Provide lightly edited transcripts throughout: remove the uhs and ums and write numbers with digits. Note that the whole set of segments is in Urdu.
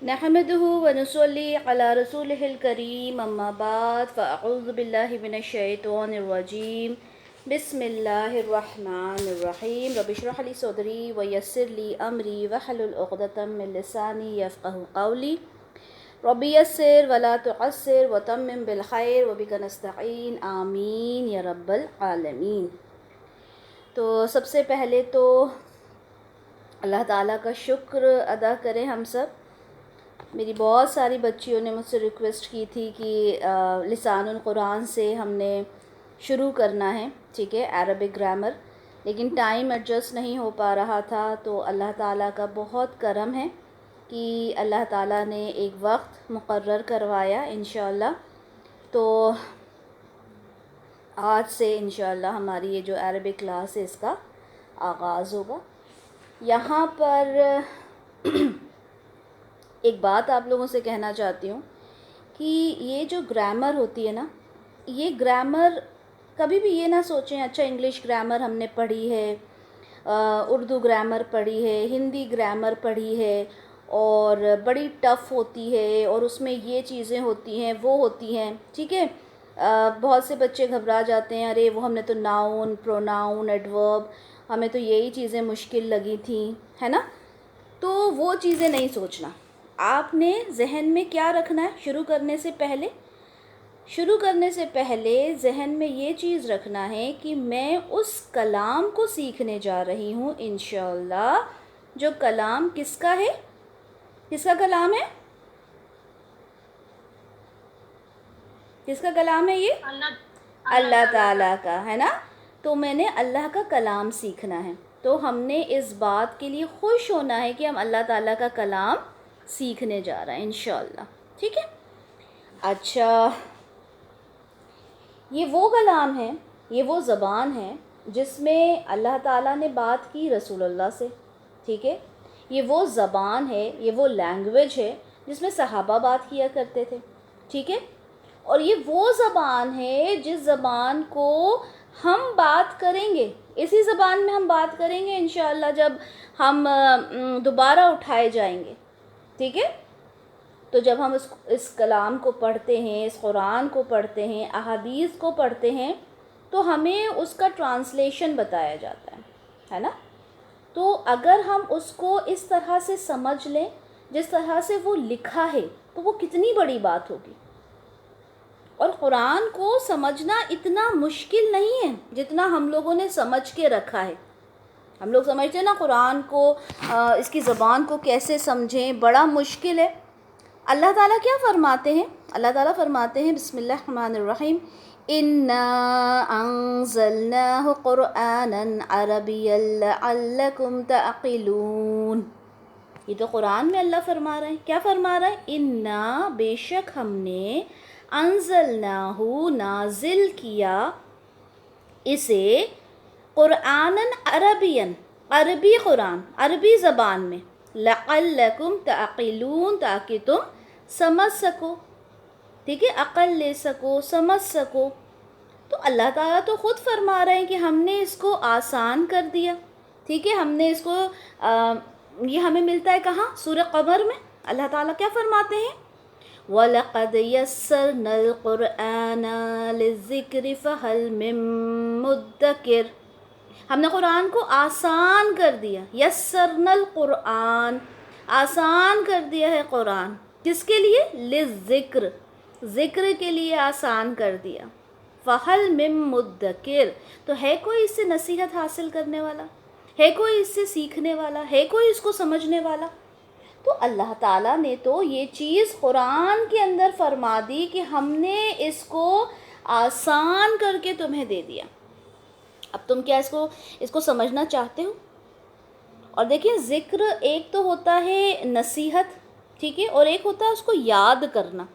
نحمده ونصلي على رسوله الكريم اما بعد فاعوذ بالله من الشيطان الرجيم بسم الله الرحمن الرحيم رب اشرح لي صدري ويسر لي امري واحلل عقدة من لساني يفقهوا قولي رب يسر ولا تعسر وتمم بالخير وبك نستعين آمین یا رب العالمین۔ تو سب سے پہلے تو اللہ تعالیٰ کا شکر ادا کریں ہم سب۔ میری بہت ساری بچیوں نے مجھ سے ریکویسٹ کی تھی کہ لسان القرآن سے ہم نے شروع کرنا ہے، ٹھیک ہے، عربک گرامر، لیکن ٹائم ایڈجسٹ نہیں ہو پا رہا تھا۔ تو اللہ تعالیٰ کا بہت کرم ہے کہ اللہ تعالیٰ نے ایک وقت مقرر کروایا انشاءاللہ۔ تو آج سے انشاءاللہ ہماری یہ جو عربک کلاس ہے اس کا آغاز ہوگا۔ یہاں پر ایک بات آپ لوگوں سے کہنا چاہتی ہوں کہ یہ جو گرامر ہوتی ہے نا، یہ گرامر کبھی بھی یہ نہ سوچیں اچھا انگلش گرامر ہم نے پڑھی ہے، اردو گرامر پڑھی ہے، ہندی گرامر پڑھی ہے اور بڑی ٹف ہوتی ہے اور اس میں یہ چیزیں ہوتی ہیں وہ ہوتی ہیں، ٹھیک ہے۔ بہت سے بچے گھبرا جاتے ہیں، ارے وہ ہم نے تو ناؤن، پروناؤن، ایڈورب، ہمیں تو یہی چیزیں مشکل لگی تھیں، ہے نا۔ تو وہ چیزیں نہیں سوچنا، آپ نے ذہن میں کیا رکھنا ہے شروع کرنے سے پہلے ذہن میں یہ چیز رکھنا ہے کہ میں اس کلام کو سیکھنے جا رہی ہوں انشاءاللہ، جو کلام کس کا ہے، کس کا کلام ہے، کس کا کلام ہے، یہ اللہ تعالیٰ کا ہے نا۔ تو میں نے اللہ کا کلام سیکھنا ہے، تو ہم نے اس بات کے لیے خوش ہونا ہے کہ ہم اللہ تعالیٰ کا کلام سیکھنے جا رہا ہے انشاءاللہ، ٹھیک ہے۔ اچھا، یہ وہ کلام ہے، یہ وہ زبان ہے جس میں اللہ تعالیٰ نے بات کی رسول اللہ سے، ٹھیک ہے۔ یہ وہ زبان ہے، یہ وہ لینگویج ہے جس میں صحابہ بات کیا کرتے تھے، ٹھیک ہے۔ اور یہ وہ زبان ہے جس زبان کو ہم بات کریں گے، اسی زبان میں ہم بات کریں گے انشاءاللہ جب ہم دوبارہ اٹھائے جائیں گے، ٹھیک ہے۔ تو جب ہم اس کلام کو پڑھتے ہیں، اس قرآن کو پڑھتے ہیں، احادیث کو پڑھتے ہیں، تو ہمیں اس کا ٹرانسلیشن بتایا جاتا ہے نا۔ تو اگر ہم اس کو اس طرح سے سمجھ لیں جس طرح سے وہ لکھا ہے تو وہ کتنی بڑی بات ہوگی۔ اور قرآن کو سمجھنا اتنا مشکل نہیں ہے جتنا ہم لوگوں نے سمجھ کے رکھا ہے۔ ہم لوگ سمجھتے ہیں نا قرآن کو، اس کی زبان کو کیسے سمجھیں، بڑا مشکل ہے۔ اللہ تعالیٰ کیا فرماتے ہیں؟ اللہ تعالیٰ فرماتے ہیں بسم اللہ الرحمن الرحیم اِنَّا أَنزَلْنَاهُ قُرْآنًا عَرَبِيًّا لَعَلَّكُمْ تَعْقِلُونَ۔ یہ تو قرآن میں اللہ فرما رہے ہیں، کیا فرما رہے ہیں؟ اِنَّا، بے شک ہم نے، انزلناہ، نازل کیا اسے، قرآنًا عربیًا، عربی قرآن، عربی زبان میں، لعلکم تعقلون، تاکہ تم سمجھ سکو، ٹھیک ہے، عقل لے سکو، سمجھ سکو۔ تو اللہ تعالیٰ تو خود فرما رہے ہیں کہ ہم نے اس کو آسان کر دیا، ٹھیک ہے۔ ہم نے اس کو یہ ہمیں ملتا ہے کہاں؟ سورہ قمر میں اللہ تعالیٰ کیا فرماتے ہیں؟ وَلَقَدْ يَسَّرْنَا الْقُرْآنَ لِلذِّكْرِ فَهَلْ مِن مُدَّكِرٍ۔ ہم نے قرآن کو آسان کر دیا، یسرنا القرآن، آسان کر دیا ہے قرآن، کس کے لیے؟ للذکر، ذکر کے لیے آسان کر دیا۔ فَهَلْ مِن مُدَّكِرٍ، تو ہے کوئی اس سے نصیحت حاصل کرنے والا، ہے کوئی اس سے سیکھنے والا، ہے کوئی اس کو سمجھنے والا؟ تو اللہ تعالیٰ نے تو یہ چیز قرآن کے اندر فرما دی کہ ہم نے اس کو آسان کر کے تمہیں دے دیا۔ اب تم کیا اس کو سمجھنا چاہتے ہو؟ اور دیکھیں، ذکر ایک تو ہوتا ہے نصیحت، ٹھیک ہے، اور ایک ہوتا ہے اس کو یاد کرنا۔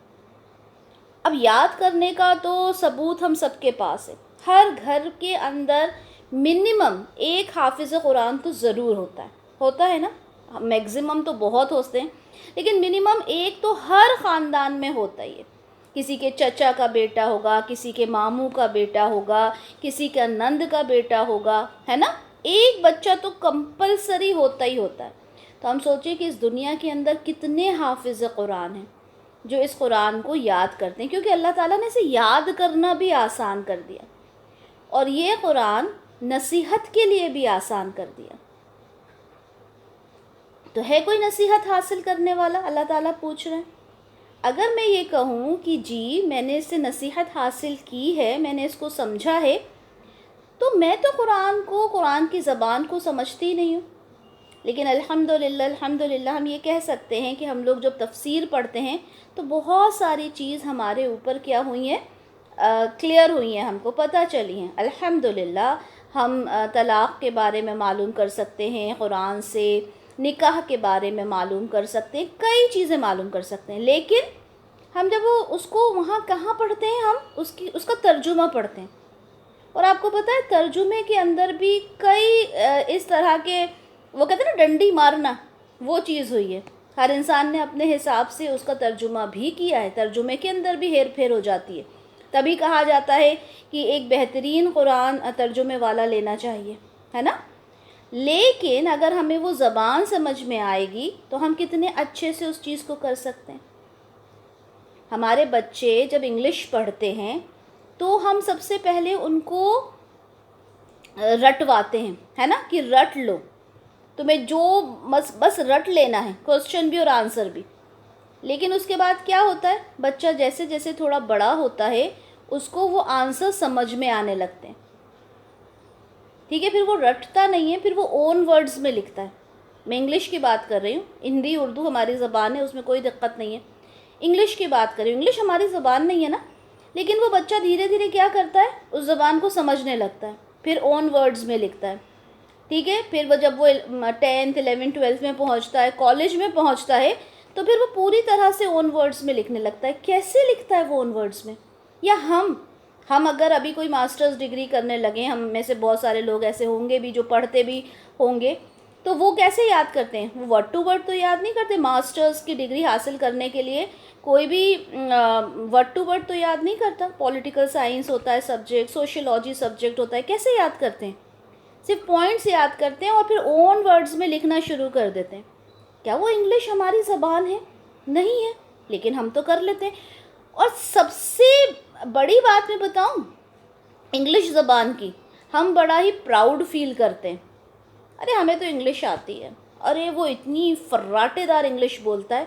اب یاد کرنے کا تو ثبوت ہم سب کے پاس ہے، ہر گھر کے اندر منیمم ایک حافظ قرآن تو ضرور ہوتا ہے نا۔ میگزیمم تو بہت ہوتے ہیں، لیکن منیمم ایک تو ہر خاندان میں ہوتا ہی ہے۔ کسی کے چچا کا بیٹا ہوگا، کسی کے ماموں کا بیٹا ہوگا، کسی کا نند کا بیٹا ہوگا، ہے نا۔ ایک بچہ تو کمپلسری ہوتا ہی ہوتا ہے۔ تو ہم سوچیں کہ اس دنیا کے اندر کتنے حافظ قرآن ہیں جو اس قرآن کو یاد کرتے ہیں، کیونکہ اللہ تعالیٰ نے اسے یاد کرنا بھی آسان کر دیا، اور یہ قرآن نصیحت کے لیے بھی آسان کر دیا۔ تو ہے کوئی نصیحت حاصل کرنے والا؟ اللہ تعالیٰ پوچھ رہے ہیں۔ اگر میں یہ کہوں کہ جی میں نے اس سے نصیحت حاصل کی ہے، میں نے اس کو سمجھا ہے، تو میں تو قرآن کی زبان کو سمجھتی ہی نہیں ہوں۔ لیکن الحمدللہ ہم یہ کہہ سکتے ہیں کہ ہم لوگ جب تفسیر پڑھتے ہیں تو بہت ساری چیز ہمارے اوپر کیا ہوئی ہیں، کلیئر ہوئی ہیں، ہم کو پتہ چلی ہیں۔ الحمدللہ ہم طلاق کے بارے میں معلوم کر سکتے ہیں قرآن سے، نکاح کے بارے میں معلوم کر سکتے ہیں، کئی چیزیں معلوم کر سکتے ہیں، لیکن ہم جب اس کو وہاں کہاں پڑھتے ہیں، ہم اس کا ترجمہ پڑھتے ہیں۔ اور آپ کو پتہ ہے ترجمے کے اندر بھی کئی اس طرح کے، وہ کہتے ہیں نا ڈنڈی مارنا، وہ چیز ہوئی ہے۔ ہر انسان نے اپنے حساب سے اس کا ترجمہ بھی کیا ہے، ترجمے کے اندر بھی ہیر پھیر ہو جاتی ہے۔ تبھی کہا جاتا ہے کہ ایک بہترین قرآن ترجمے والا لینا چاہیے، ہے نا؟ لیکن اگر ہمیں وہ زبان سمجھ میں آئے گی تو ہم کتنے اچھے سے اس چیز کو کر سکتے ہیں۔ ہمارے بچے جب انگلش پڑھتے ہیں تو ہم سب سے پہلے ان کو رٹواتے ہیں، ہے نا، کہ رٹ لو، تمہیں جو بس رٹ لینا ہے، کوسچن بھی اور آنسر بھی۔ لیکن اس کے بعد کیا ہوتا ہے، بچہ جیسے جیسے تھوڑا بڑا ہوتا ہے اس کو وہ آنسر سمجھ میں آنے لگتے ہیں، ٹھیک ہے؟ پھر وہ رٹتا نہیں ہے، پھر وہ اون ورڈز میں لکھتا ہے۔ میں انگلش کی بات کر رہی ہوں، ہندی اردو ہماری زبان ہے، اس میں کوئی دقت نہیں ہے۔ انگلش کی بات کر رہی ہوں، انگلش ہماری زبان نہیں ہے نا، لیکن وہ بچہ دھیرے دھیرے کیا کرتا ہے، اس زبان کو سمجھنے لگتا ہے، پھر اون ورڈز میں لکھتا ہے، ٹھیک ہے؟ پھر وہ جب وہ 10th 11th 12th میں پہنچتا ہے، کالج میں پہنچتا ہے، تو پھر وہ پوری طرح سے اون ورڈز میں لکھنے لگتا ہے۔ کیسے لکھتا ہے وہ اون ورڈز میں؟ یا ہم اگر ابھی کوئی ماسٹرز ڈگری کرنے لگے، ہم میں سے بہت سارے لوگ ایسے ہوں گے بھی جو پڑھتے بھی ہوں گے، تو وہ کیسے یاد کرتے ہیں؟ وہ ورڈ ٹو ورڈ تو یاد نہیں کرتے۔ ماسٹرز کی ڈگری حاصل کرنے کے لیے کوئی بھی ورڈ ٹو ورڈ تو یاد نہیں کرتا۔ پولیٹیکل سائنس ہوتا ہے سبجیکٹ، سوشیولوجی سبجیکٹ ہوتا ہے، کیسے یاد کرتے ہیں؟ صرف پوائنٹس یاد کرتے ہیں اور پھر اون ورڈز میں لکھنا شروع کر دیتے ہیں۔ کیا وہ انگلش ہماری زبان ہے؟ نہیں ہے، لیکن ہم تو کر لیتے ہیں۔ اور سب سے بڑی بات میں بتاؤں انگلش زبان کی، ہم بڑا ہی پراؤڈ فیل کرتے ہیں، ارے ہمیں تو انگلش آتی ہے، ارے وہ اتنی فراٹے دار انگلش بولتا ہے۔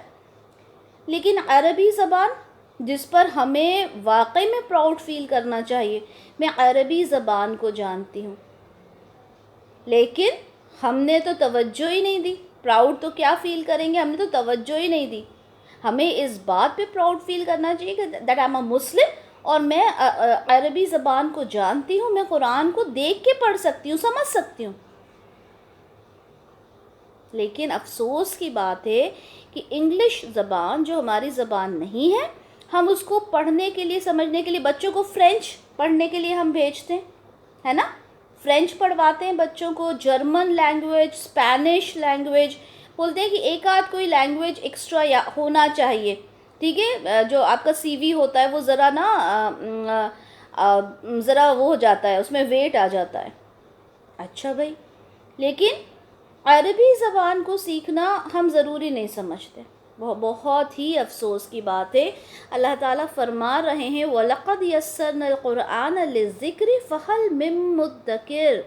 لیکن عربی زبان جس پر ہمیں واقعی میں پراؤڈ فیل کرنا چاہیے، میں عربی زبان کو جانتی ہوں، لیکن ہم نے تو توجہ ہی نہیں دی۔ پراؤڈ تو کیا فیل کریں گے، ہم نے تو توجہ ہی نہیں دی۔ ہمیں اس بات پہ پراؤڈ فیل کرنا چاہیے کہ دیٹ آئی ایم اے مسلم، اور میں عربی زبان کو جانتی ہوں، میں قرآن کو دیکھ کے پڑھ سکتی ہوں، سمجھ سکتی ہوں۔ لیکن افسوس کی بات ہے کہ انگلش زبان جو ہماری زبان نہیں ہے، ہم اس کو پڑھنے کے لیے، سمجھنے کے لیے، بچوں کو فرینچ پڑھنے کے لیے ہم بھیجتے ہیں، ہے نا؟ فرینچ پڑھواتے ہیں بچوں کو، جرمن لینگویج، اسپینش لینگویج، بولتے ہیں کہ ایک آدھ کوئی لینگویج ایکسٹرا ہونا چاہیے، ٹھیک ہے؟ جو آپ کا سی وی ہوتا ہے وہ ذرا ذرا وہ ہو جاتا ہے، اس میں ویٹ آ جاتا ہے۔ اچھا بھائی، لیکن عربی زبان کو سیکھنا ہم ضروری نہیں سمجھتے۔ بہت ہی افسوس کی بات ہے، اللہ تعالیٰ فرما رہے ہیں وَلَقَدْ يَسَّرْنَا الْقُرْآنَ لِلذِّكْرِ فَهَلْ مِن مُدَّكِرٍ۔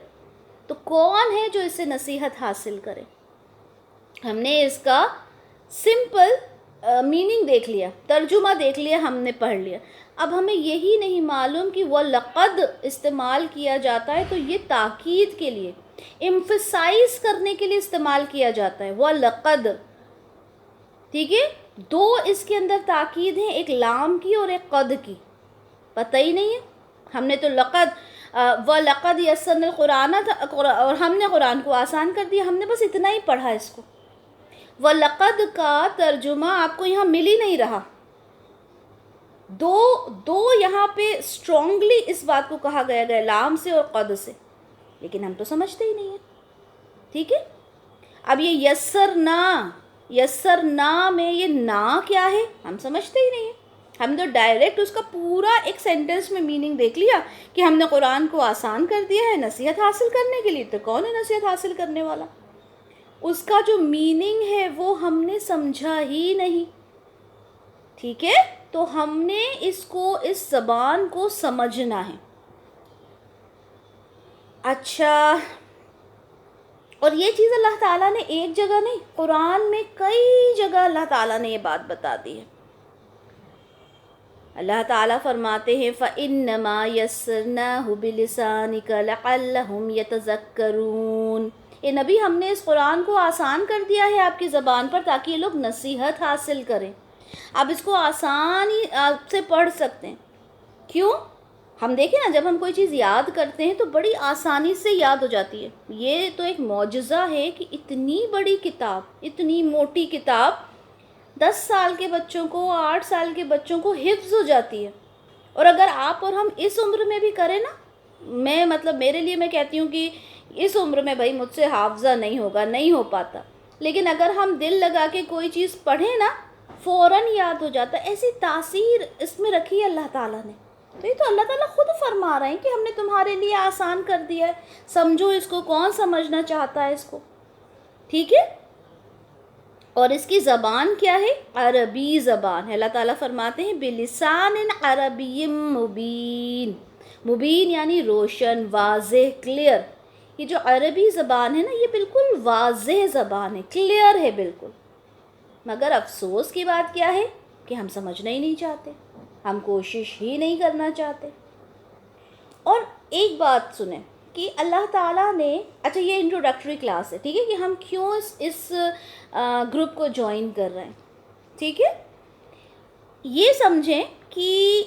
تو کون ہے جو اس سے نصیحت حاصل کرے؟ ہم نے اس کا سمپل میننگ دیکھ لیا، ترجمہ دیکھ لیا، ہم نے پڑھ لیا۔ اب ہمیں یہی نہیں معلوم کہ وَلَقَدْ استعمال کیا جاتا ہے تو یہ تاکید کے لیے، ایمفسائز کرنے کے لیے استعمال کیا جاتا ہے، وَلَقَدْ، ٹھیک ہے؟ دو اس کے اندر تاکید ہیں، ایک لام کی اور ایک قد کی، پتہ ہی نہیں ہے۔ ہم نے تو وَلَقَدْ يَسَّرْنَا الْقُرْآنَ تھا، اور ہم نے قرآن کو آسان کر دیا، ہم نے بس اتنا ہی پڑھا اس کو۔ وَلَقَدْ کا ترجمہ آپ کو یہاں مل ہی نہیں رہا۔ دو یہاں پہ اسٹرانگلی اس بات کو کہا گیا لام سے اور قد سے، لیکن ہم تو سمجھتے ہی نہیں ہیں، ٹھیک ہے؟ اب یہ یسرنا میں یہ نا کیا ہے، ہم سمجھتے ہی نہیں ہیں۔ ہم تو ڈائریکٹ اس کا پورا ایک سینٹنس میں میننگ دیکھ لیا کہ ہم نے قرآن کو آسان کر دیا ہے نصیحت حاصل کرنے کے لیے۔ تو کون ہے نصیحت حاصل کرنے والا؟ اس کا جو میننگ ہے وہ ہم نے سمجھا ہی نہیں. ٹھیک ہے, تو ہم نے اس زبان کو سمجھنا ہے. اچھا, اور یہ چیز اللہ تعالیٰ نے ایک جگہ نہیں, قرآن میں کئی جگہ اللہ تعالیٰ نے یہ بات بتا دی ہے. اللہ تعالیٰ فرماتے ہیں فَإِنَّمَا يَسَّرْنَاهُ بِلِسَانِكَ لَعَلَّهُمْ يَتَذَكَّرُونَ. اے نبی, ہم نے اس قرآن کو آسان کر دیا ہے آپ کی زبان پر تاکہ یہ لوگ نصیحت حاصل کریں. آپ اس کو آسانی سے پڑھ سکتے ہیں. کیوں؟ ہم دیکھیں نا, جب ہم کوئی چیز یاد کرتے ہیں تو بڑی آسانی سے یاد ہو جاتی ہے. یہ تو ایک معجزہ ہے کہ اتنی بڑی کتاب, اتنی موٹی کتاب 10 سال کے بچوں کو, 8 سال کے بچوں کو حفظ ہو جاتی ہے. اور اگر آپ اور ہم اس عمر میں بھی کریں نا, میرے لیے میں کہتی ہوں کہ اس عمر میں بھائی مجھ سے حافظہ نہیں ہوگا, نہیں ہو پاتا, لیکن اگر ہم دل لگا کے کوئی چیز پڑھیں نا فوراً یاد ہو جاتا. ایسی تاثیر اس میں رکھی ہے اللہ تعالیٰ نے. تو یہ تو اللہ تعالیٰ خود فرما رہے ہیں کہ ہم نے تمہارے لیے آسان کر دیا ہے, سمجھو اس کو. کون سمجھنا چاہتا ہے اس کو؟ ٹھیک ہے. اور اس کی زبان کیا ہے؟ عربی زبان ہے. اللہ تعالیٰ فرماتے ہیں بلسان عربی مبین. مبین یعنی روشن, واضح, کلیئر. یہ جو عربی زبان ہے نا, یہ بالکل واضح زبان ہے, کلیئر ہے بالکل. مگر افسوس کی بات کیا ہے کہ ہم سمجھنا ہی نہیں چاہتے, ہم کوشش ہی نہیں کرنا چاہتے. اور ایک بات سنیں کہ اللہ تعالیٰ نے, اچھا یہ انٹروڈکٹری کلاس ہے, ٹھیک ہے, کہ ہم کیوں اس گروپ کو جوائن کر رہے ہیں. ٹھیک ہے, یہ سمجھیں کہ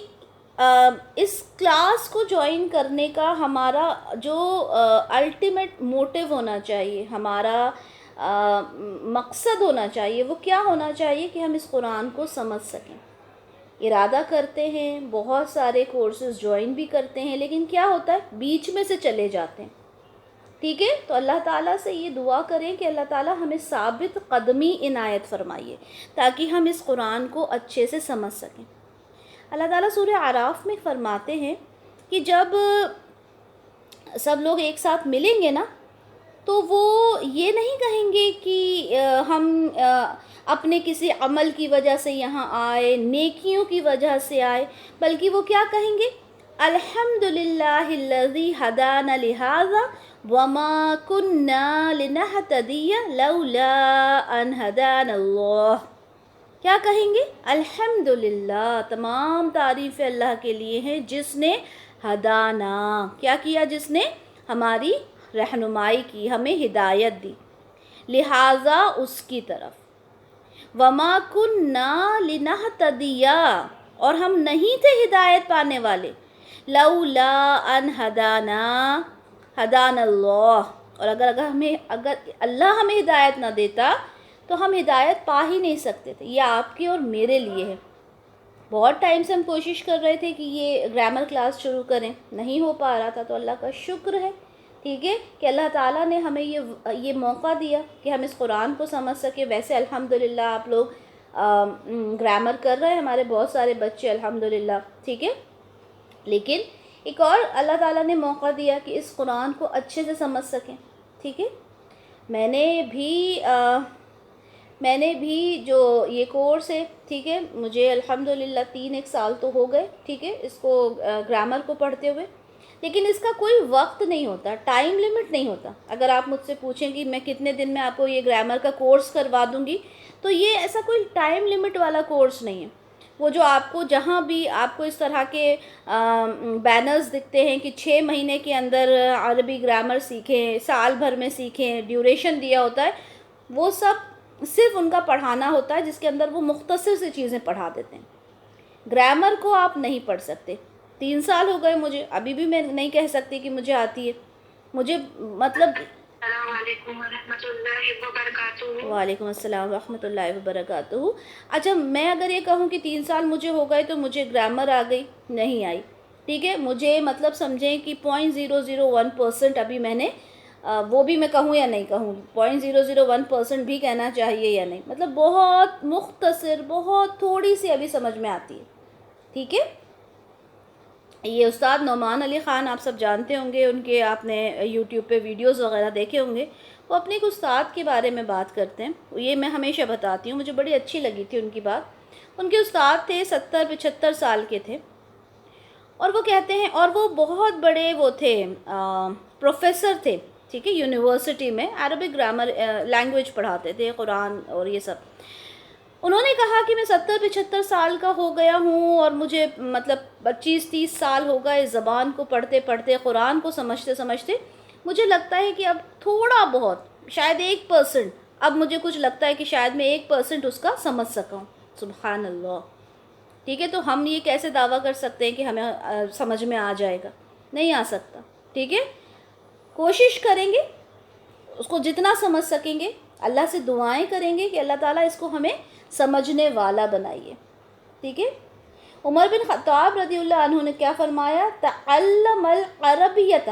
اس کلاس کو جوائن کرنے کا ہمارا جو الٹیمیٹ موٹیو ہونا چاہیے, ہمارا مقصد ہونا چاہیے, وہ کیا ہونا چاہیے کہ ہم اس قرآن کو سمجھ سکیں. ارادہ کرتے ہیں, بہت سارے کورسز جوائن بھی کرتے ہیں, لیکن کیا ہوتا ہے, بیچ میں سے چلے جاتے ہیں. ٹھیک ہے, تو اللہ تعالیٰ سے یہ دعا کریں کہ اللہ تعالیٰ ہمیں ثابت قدمی عنایت فرمائیے تاکہ ہم اس قرآن کو اچھے سے سمجھ سکیں. اللہ تعالیٰ سورہ اعراف میں فرماتے ہیں کہ جب سب لوگ ایک ساتھ ملیں گے نا, تو وہ یہ نہیں کہیں گے کہ ہم اپنے کسی عمل کی وجہ سے یہاں آئے, نیکیوں کی وجہ سے آئے, بلکہ وہ کیا کہیں گے؟ الحمدللہ الذی ہدانا لہذا وما کننا لنہتدی لولا ان ہدانا اللہ. کیا کہیں گے؟ الحمدللہ, تمام تعریف اللہ کے لیے ہیں جس نے ہدانا, کیا کیا؟ جس نے ہماری رہنمائی کی, ہمیں ہدایت دی, لہٰذا اس کی طرف. وما کننا لنہتدی, اور ہم نہیں تھے ہدایت پانے والے, لولا ان ہدانا اللہ, اور اگر اللہ ہمیں ہدایت نہ دیتا تو ہم ہدایت پا ہی نہیں سکتے تھے. یہ آپ کے اور میرے لیے ہے. بہت ٹائم سے ہم کوشش کر رہے تھے کہ یہ گرامر کلاس شروع کریں, نہیں ہو پا رہا تھا, تو اللہ کا شکر ہے, ٹھیک ہے, کہ اللہ تعالیٰ نے ہمیں یہ موقع دیا کہ ہم اس قرآن کو سمجھ سکیں. ویسے الحمدللہ آپ لوگ گرامر کر رہے ہیں, ہمارے بہت سارے بچے الحمدللہ, ٹھیک ہے, لیکن ایک اور اللہ تعالیٰ نے موقع دیا کہ اس قرآن کو اچھے سے سمجھ سکیں. ٹھیک ہے, میں نے بھی جو یہ کورس ہے, ٹھیک ہے, مجھے الحمدللہ 3 سال تو ہو گئے, ٹھیک ہے, اس کو گرامر کو پڑھتے ہوئے, لیکن اس کا کوئی وقت نہیں ہوتا, ٹائم لیمٹ نہیں ہوتا. اگر آپ مجھ سے پوچھیں کہ میں کتنے دن میں آپ کو یہ گرامر کا کورس کروا دوں گی, تو یہ ایسا کوئی ٹائم لیمٹ والا کورس نہیں ہے. وہ جو آپ کو جہاں بھی آپ کو اس طرح کے بینرز دکھتے ہیں کہ 6 مہینے کے اندر عربی گرامر سیکھیں, سال بھر میں سیکھیں, ڈیوریشن دیا ہوتا ہے, وہ سب صرف ان کا پڑھانا ہوتا ہے جس کے اندر وہ مختصر سی چیزیں پڑھا دیتے ہیں. گرامر کو آپ نہیں پڑھ سکتے. 3 سال ہو گئے مجھے, ابھی بھی میں نہیں کہہ سکتی کہ مجھے آتی ہے. مجھے مطلب السلام علیکم ورحمۃ اللہ وبرکاتہ. وعلیکم السلام ورحمۃ اللہ وبرکاتہ. اچھا, میں اگر یہ کہوں کہ 3 سال مجھے ہو گئے تو مجھے گرامر آ گئی, نہیں آئی. ٹھیک ہے, مجھے مطلب سمجھیں کہ 0.001% ابھی میں نے وہ بھی میں کہوں یا نہیں کہوں, 0.001% بھی کہنا چاہیے یا نہیں, مطلب بہت مختصر, بہت تھوڑی سی ابھی سمجھ میں آتی ہے. ٹھیک ہے, یہ استاد نعمان علی خان آپ سب جانتے ہوں گے, ان کے آپ نے یوٹیوب پہ ویڈیوز وغیرہ دیکھے ہوں گے. وہ اپنے ایک استاد کے بارے میں بات کرتے ہیں. یہ میں ہمیشہ بتاتی ہوں, مجھے بڑی اچھی لگی تھی ان کی بات. ان کے استاد تھے 70-75 سال کے تھے, اور وہ کہتے ہیں, اور وہ بہت بڑے وہ تھے پروفیسر تھے, ٹھیک ہے, یونیورسٹی میں عربک گرامر لینگویج پڑھاتے تھے, قرآن اور یہ سب. انہوں نے کہا کہ میں 70-75 سال کا ہو گیا ہوں, اور مجھے مطلب 25-30 سال ہو گئے زبان کو پڑھتے پڑھتے, قرآن کو سمجھتے سمجھتے. مجھے لگتا ہے کہ اب تھوڑا بہت, شاید 1%, اب مجھے کچھ لگتا ہے کہ شاید میں 1% اس کا سمجھ سکا ہوں. سبحان اللہ. ٹھیک ہے, تو ہم یہ کیسے دعویٰ کر سکتے ہیں کہ ہمیں سمجھ میں آ جائے گا؟ نہیں آ سکتا. ٹھیک ہے, کوشش کریں گے, اس کو جتنا سمجھ سکیں گے. اللہ سے دعائیں کریں گے کہ اللہ تعالیٰ اس کو ہمیں سمجھنے والا بنائیے. ٹھیک ہے. عمر بن خطاب رضی اللہ عنہ نے کیا فرمایا؟ تعلم العربیۃ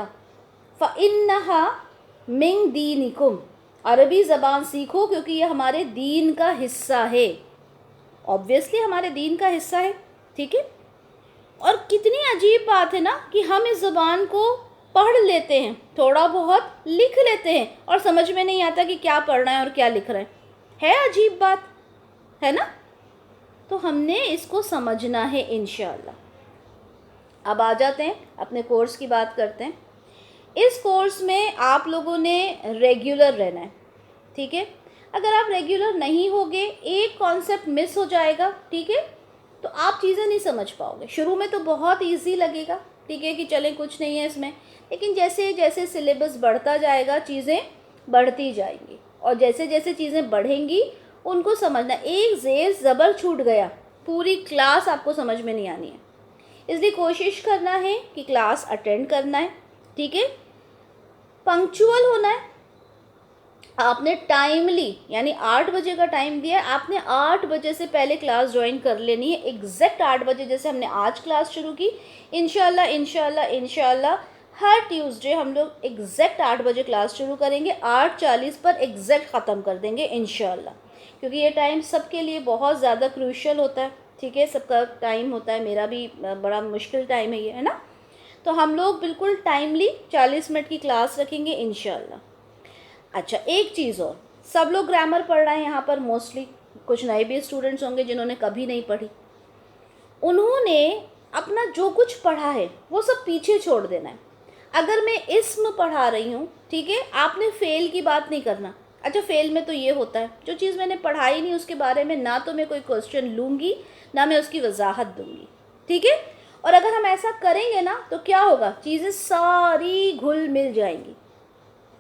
فإنها من دینکم. عربی زبان سیکھو کیونکہ یہ ہمارے دین کا حصہ ہے. اوبویسلی ہمارے دین کا حصہ ہے. ٹھیک ہے. اور کتنی عجیب بات ہے نا کہ ہم اس زبان کو پڑھ لیتے ہیں, تھوڑا بہت لکھ لیتے ہیں, اور سمجھ میں نہیں آتا کہ کیا پڑھ رہے ہیں اور کیا لکھ رہے ہیں. ہے عجیب بات ہے نا. تو ہم نے اس کو سمجھنا ہے انشاءاللہ. اب آ جاتے ہیں اپنے کورس کی بات کرتے ہیں. اس کورس میں آپ لوگوں نے ریگولر رہنا ہے. ٹھیک ہے. اگر آپ ریگولر نہیں ہوگے, ایک کانسیپٹ مس ہو جائے گا, ٹھیک ہے, تو آپ چیزیں نہیں سمجھ پاؤ گے. شروع میں تو بہت ایزی لگے گا, ٹھیک ہے, کہ چلیں کچھ نہیں ہے اس میں, لیکن جیسے جیسے سلیبس بڑھتا جائے گا چیزیں بڑھتی جائیں گی, اور جیسے جیسے چیزیں بڑھیں گی ان کو سمجھنا. ایک زیر زبر چھوٹ گیا, پوری کلاس آپ کو سمجھ میں نہیں آنی ہے. اس لیے کوشش کرنا ہے کہ کلاس اٹینڈ کرنا ہے. ٹھیک ہے. پنکچوئل ہونا ہے. آپ نے ٹائملی, یعنی 8 بجے کا ٹائم دیا ہے, آپ نے 8 بجے سے پہلے کلاس جوائن کر لینی ہے. ایگزیکٹ 8 بجے جیسے ہم نے آج کلاس شروع کی, انشاءاللہ انشاءاللہ انشاءاللہ ہر ٹیوزڈے ہم لوگ ایگزیکٹ 8 بجے کلاس شروع کریں گے, 8:40 پر ایگزیکٹ ختم کر دیں گے انشاءاللہ. کیونکہ یہ ٹائم سب کے لیے بہت زیادہ کروشل ہوتا ہے. ٹھیک ہے, سب کا ٹائم ہوتا ہے, میرا بھی بڑا مشکل ٹائم ہے یہ, ہے نا. تو ہم لوگ بالکل ٹائملی 40 منٹ کی کلاس رکھیں گے انشاءاللہ. اچھا, ایک چیز اور, سب لوگ گرامر پڑھ رہے ہیں یہاں پر موسٹلی, کچھ نئے بھی اسٹوڈنٹس ہوں گے جنہوں نے کبھی نہیں پڑھی. انہوں نے اپنا جو کچھ پڑھا ہے وہ سب پیچھے چھوڑ دینا ہے. اگر میں اسم پڑھا رہی ہوں, ٹھیک ہے, آپ نے فیل کی بات نہیں کرنا. اچھا, فیل میں تو یہ ہوتا ہے, جو چیز میں نے پڑھائی نہیں اس کے بارے میں نہ تو میں کوئی کوسچن لوں گی نہ میں اس کی وضاحت دوں گی. ٹھیک ہے. اور اگر ہم ایسا کریں گے نا تو کیا ہوگا, چیزیں ساری گھل مل جائیں گی.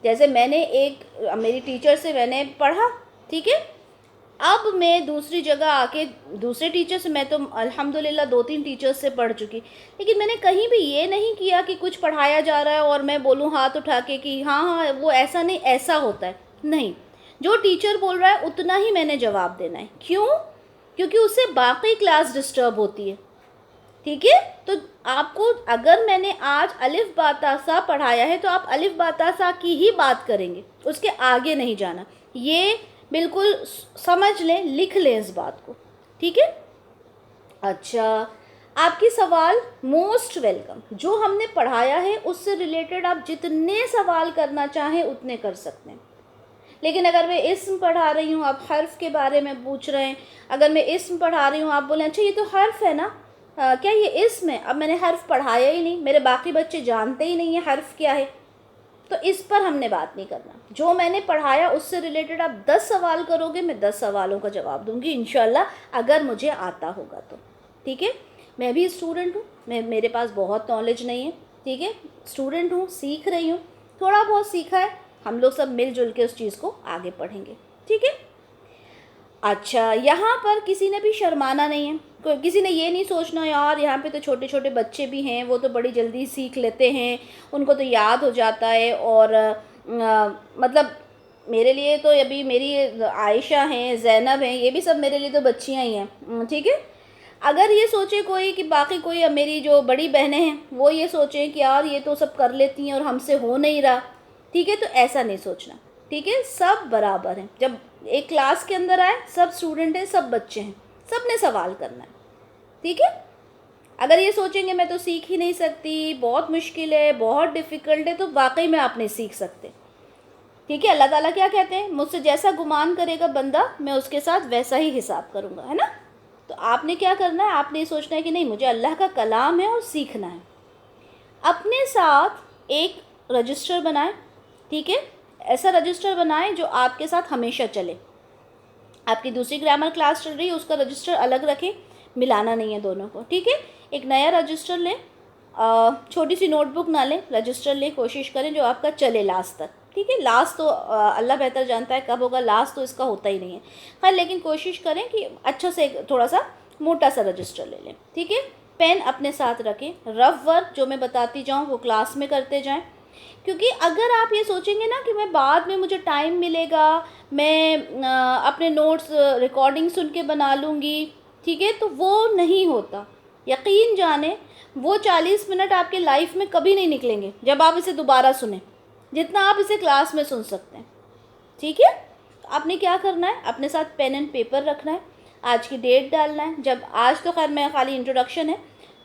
جیسے میں نے میری ٹیچر سے میں نے پڑھا, ٹھیک ہے, اب میں دوسری جگہ آ کے دوسرے ٹیچر سے, میں تو الحمدللہ 2-3 ٹیچرز سے پڑھ چکی, لیکن میں نے کہیں بھی یہ نہیں کیا کہ کچھ پڑھایا جا رہا ہے اور میں بولوں ہاتھ اٹھا کے کہ ہاں ہاں وہ ایسا نہیں, ایسا ہوتا ہے. نہیں, جو ٹیچر بول رہا ہے اتنا ہی میں نے جواب دینا ہے. کیوں؟ کیونکہ اس سے باقی کلاس ڈسٹرب ہوتی ہے. ٹھیک ہے. تو آپ کو اگر میں نے آج الف با تا سا پڑھایا ہے تو آپ الف با تا سا کی ہی بات کریں گے, اس کے آگے نہیں جانا. یہ بالکل سمجھ لیں, لکھ لیں اس بات کو. ٹھیک ہے. اچھا, آپ کی سوال موسٹ ویلکم. جو ہم نے پڑھایا ہے اس سے ریلیٹڈ آپ جتنے سوال کرنا چاہیں اتنے کر سکتے ہیں. لیکن اگر میں اسم پڑھا رہی ہوں, آپ حرف کے بارے میں پوچھ رہے ہیں, اگر میں اسم پڑھا رہی ہوں آپ بولیں اچھا یہ تو حرف ہے نا, کیا یہ اسم ہے؟ اب میں نے حرف پڑھایا ہی نہیں, میرے باقی بچے جانتے ہی نہیں ہیں حرف کیا ہے, تو اس پر ہم نے بات نہیں کرنا. جو میں نے پڑھایا اس سے ریلیٹڈ آپ 10 سوال کرو گے, میں 10 سوالوں کا جواب دوں گی انشاءاللہ, اگر مجھے آتا ہوگا تو. ٹھیک ہے. میں بھی اسٹوڈنٹ ہوں, میرے پاس بہت نالج نہیں ہے. ٹھیک ہے. اسٹوڈنٹ ہوں, سیکھ رہی ہوں, تھوڑا بہت سیکھا ہے. ہم لوگ سب مل جل کے اس چیز کو آگے پڑھیں گے. ٹھیک ہے. اچھا, یہاں پر کسی نے بھی شرمانا نہیں ہے, کسی نے یہ نہیں سوچنا یار یہاں پہ تو چھوٹے چھوٹے بچے بھی ہیں, وہ تو بڑی جلدی سیکھ لیتے ہیں, ان کو تو یاد ہو جاتا ہے. اور مطلب میرے لیے تو ابھی میری عائشہ ہیں, زینب ہیں, یہ بھی سب میرے لیے تو بچیاں ہی ہیں. ٹھیک ہے. اگر یہ سوچے کوئی کہ باقی کوئی میری جو بڑی بہنیں ہیں وہ یہ سوچیں کہ یار یہ تو سب کر لیتی ہیں اور ہم سے ہو نہیں رہا, ٹھیک ہے, تو ایسا نہیں سوچنا. ٹھیک ہے. سب برابر ہیں. جب ایک کلاس کے اندر آئے, سب اسٹوڈنٹ ہیں, سب بچے ہیں, سب نے سوال کرنا ہے. ٹھیک ہے. اگر یہ سوچیں گے میں تو سیکھ ہی نہیں سکتی, بہت مشکل ہے, بہت ڈیفیکلٹ ہے, تو واقعی میں آپ نہیں سیکھ سکتے. ٹھیک ہے. اللہ تعالیٰ کیا کہتے ہیں, مجھ سے جیسا گمان کرے گا بندہ میں اس کے ساتھ ویسا ہی حساب کروں گا, ہے نا. تو آپ نے کیا کرنا ہے, آپ نے یہ سوچنا ہے کہ نہیں مجھے اللہ کا کلام ہے اور سیکھنا ہے. اپنے ساتھ ایک رجسٹر بنائیں, ٹھیک ہے, ایسا رجسٹر بنائیں جو آپ کے ساتھ ہمیشہ چلے. آپ کی دوسری گرامر کلاس چل رہی ہے, اس کا رجسٹر الگ رکھیں, ملانا نہیں ہے دونوں کو, ٹھیک ہے. ایک نیا رجسٹر لیں, چھوٹی سی نوٹ بک نہ لیں, رجسٹر لیں, کوشش کریں جو آپ کا چلے لاسٹ تک, ٹھیک ہے. لاسٹ تو اللہ بہتر جانتا ہے کب ہوگا, لاسٹ تو اس کا ہوتا ہی نہیں ہے, خیر لیکن کوشش کریں کہ اچھا سے تھوڑا سا موٹا سا رجسٹر لے لیں, ٹھیک ہے. پین اپنے ساتھ رکھیں, رف ورک جو میں بتاتی جاؤں وہ کلاس میں کرتے جائیں, کیونکہ اگر آپ یہ سوچیں گے نا کہ میں بعد میں مجھے ٹائم ملے گا, میں اپنے نوٹس ریکارڈنگ سن کے بنا لوں گی, ٹھیک ہے, تو وہ نہیں ہوتا. یقین جانیں وہ 40 منٹ آپ کے لائف میں کبھی نہیں نکلیں گے جب آپ اسے دوبارہ سنیں جتنا آپ اسے کلاس میں سن سکتے ہیں, ٹھیک ہے. تو آپ نے کیا کرنا ہے, اپنے ساتھ پین اینڈ پیپر رکھنا ہے, آج کی ڈیٹ ڈالنا ہے. جب آج تو خیر میں خالی انٹروڈکشن ہے,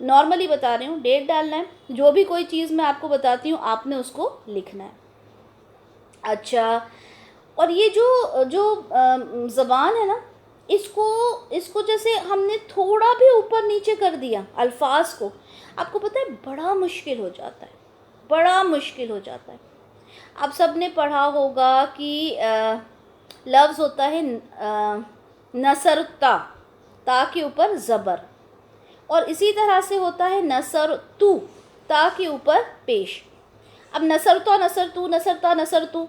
نارملی بتا رہی ہوں, ڈیٹ ڈالنا ہے. جو بھی کوئی چیز میں آپ کو بتاتی ہوں آپ نے اس کو لکھنا ہے. اچھا, اور یہ جو زبان ہے نا, اس کو جیسے ہم نے تھوڑا بھی اوپر نیچے کر دیا الفاظ کو, آپ کو پتہ ہے بڑا مشکل ہو جاتا ہے, بڑا مشکل ہو جاتا ہے. آپ سب نے پڑھا ہوگا کہ لفظ ہوتا ہے نصرتا, تا کے اوپر زبر, اور اسی طرح سے ہوتا ہے نصرتو, تا کے اوپر پیش. اب نصرتا نصرتو, نصرتا نصرتو,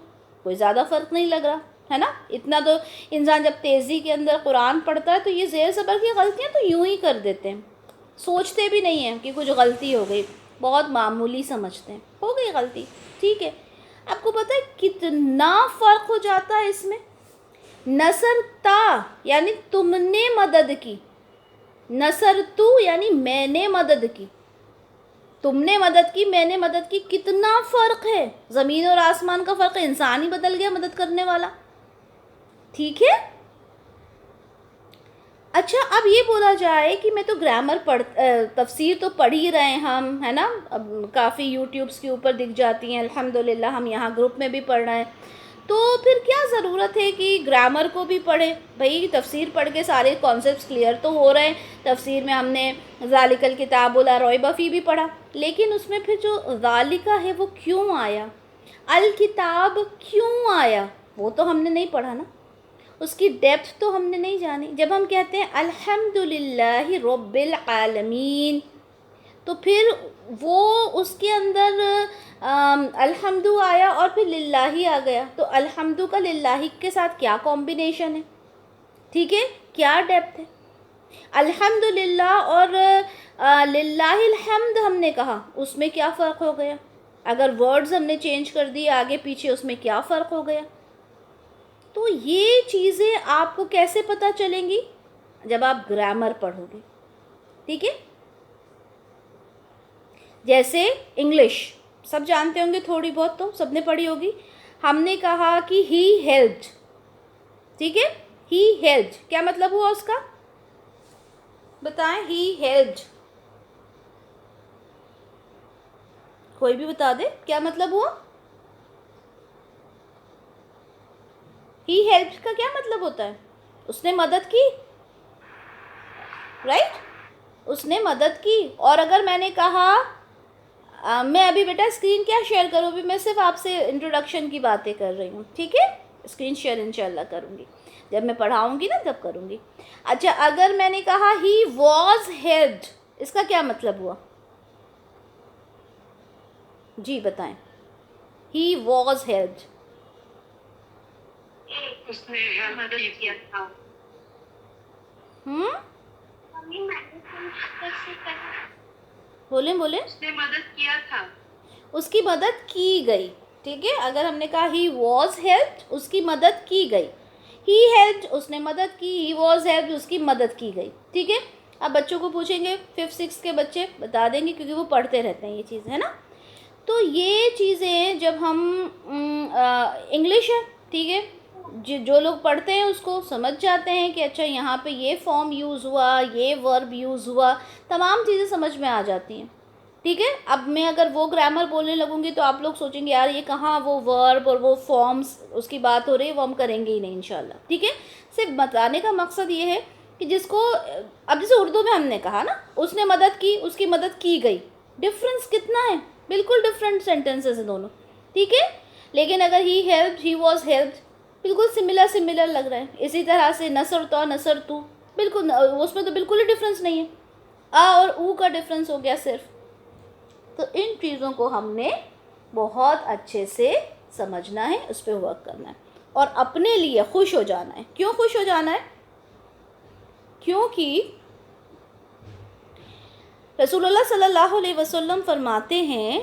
کوئی زیادہ فرق نہیں لگ رہا ہے نا. اتنا تو انسان جب تیزی کے اندر قرآن پڑھتا ہے تو یہ زیر زبر کی غلطیاں تو یوں ہی کر دیتے ہیں, سوچتے بھی نہیں ہیں کہ کچھ غلطی ہو گئی, بہت معمولی سمجھتے ہیں, ہو گئی غلطی, ٹھیک ہے. آپ کو پتہ ہے کتنا فرق ہو جاتا ہے اس میں. نصرتا یعنی تم نے مدد کی, نصرتو یعنی میں نے مدد کی. تم نے مدد کی, میں نے مدد کی, کتنا فرق ہے, زمین اور آسمان کا فرق ہے. انسان ہی بدل گیا مدد کرنے والا, ٹھیک ہے. اچھا, اب یہ بولا جائے کہ میں تو گرامر تفسیر تو پڑھ ہی رہے ہیں ہم, ہے نا, اب کافی یوٹیوبس کے اوپر دکھ جاتی ہیں, الحمدللہ ہم یہاں گروپ میں بھی پڑھ رہے ہیں, تو پھر کیا ضرورت ہے کہ گرامر کو بھی پڑھیں. بھئی تفسیر پڑھ کے سارے کانسیپٹس کلیئر تو ہو رہے ہیں. تفسیر میں ہم نے ذالک الکتاب لا ریب فیہ بھی پڑھا, لیکن اس میں پھر جو ذالک ہے وہ کیوں آیا, الکتاب کیوں آیا, وہ تو ہم نے نہیں پڑھا نا, اس کی ڈیپتھ تو ہم نے نہیں جانی. جب ہم کہتے ہیں الحمدللہ رب العالمین, تو پھر وہ اس کے اندر الحمد آیا اور پھر للہ آ گیا, تو الحمد کا للہ کے ساتھ کیا کمبینیشن ہے, ٹھیک ہے, کیا ڈیپتھ ہے. الحمدللہ اور للہ الحمد ہم نے کہا, اس میں کیا فرق ہو گیا. اگر ورڈز ہم نے چینج کر دی آگے پیچھے, اس میں کیا فرق ہو گیا. تو یہ چیزیں آپ کو کیسے پتہ چلیں گی, جب آپ گرامر پڑھو گے, ٹھیک ہے. جیسے انگلش سب جانتے ہوں گے, تھوڑی بہت تو سب نے پڑھی ہوگی. ہم نے کہا کہ ہی ہیلپڈ, ٹھیک ہے, ہی ہیلپڈ, کیا مطلب ہوا اس کا, بتائیں. ہی ہیلپڈ, کوئی بھی بتا دے کیا مطلب ہوا. ہی ہیلپڈ کا کیا مطلب ہوتا ہے, اس نے مدد کی, رائٹ, اس نے مدد کی. اور اگر میں نے کہا میں ابھی بیٹا اسکرین کیا شیئر کروں, بھی میں صرف آپ سے انٹروڈکشن کی باتیں کر رہی ہوں, ٹھیک ہے. اسکرین شیئر انشاءاللہ کروں گی, جب میں پڑھاؤں گی نا تب کروں گی. اچھا, اگر میں نے کہا ہی واز ہیلپڈ, اس کا کیا مطلب ہوا, جی بتائیں. ہی واز ہیلپڈ, اس نے مدد کیا تھا. بولیں, اس نے مدد کیا تھا, اس کی مدد کی گئی, ٹھیک ہے. اگر ہم نے کہا ہی واز ہیلپڈ, اس کی مدد کی گئی. ہی ہیلپڈ, اس نے مدد کی. ہی واز ہیلپڈ, اس کی مدد کی گئی, ٹھیک ہے. اب بچوں کو پوچھیں گے, 5th 6th کے بچے بتا دیں گے کیونکہ وہ پڑھتے رہتے ہیں یہ چیزیں, ہے نا. تو یہ چیزیں جب ہم انگلش ہے, ٹھیک ہے, جو لوگ پڑھتے ہیں اس کو سمجھ جاتے ہیں کہ اچھا یہاں پہ یہ فارم یوز ہوا, یہ ورب یوز ہوا, تمام چیزیں سمجھ میں آ جاتی ہیں. ٹھیک ہے. اب میں اگر وہ گرامر بولنے لگوں گی تو آپ لوگ سوچیں گے یار یہ کہاں وہ ورب اور وہ فارمز اس کی بات ہو رہی ہے، وہ ہم کریں گے ہی نہیں انشاءاللہ. ٹھیک ہے. صرف بتانے کا مقصد یہ ہے کہ جس کو اب جیسے اردو میں ہم نے کہا نا اس نے مدد کی، اس کی مدد کی گئی، ڈفرنس کتنا ہے، بالکل ڈفرینٹ سینٹینسز ہیں دونوں. ٹھیک ہے. لیکن اگر ہی ہیلپڈ، ہی واز ہیلپڈ، بالکل سملر لگ رہا ہے. اسی طرح سے نصر تو بالکل اس میں تو بالکل ہی ڈفرینس نہیں ہے، آ اور او کا ڈفرینس ہو گیا صرف. تو ان چیزوں کو ہم نے بہت اچھے سے سمجھنا ہے، اس پہ ورک کرنا ہے اور اپنے لیے خوش ہو جانا ہے. کیوں خوش ہو جانا ہے؟ کیونکہ رسول اللہ صلی اللہ علیہ وسلم فرماتے ہیں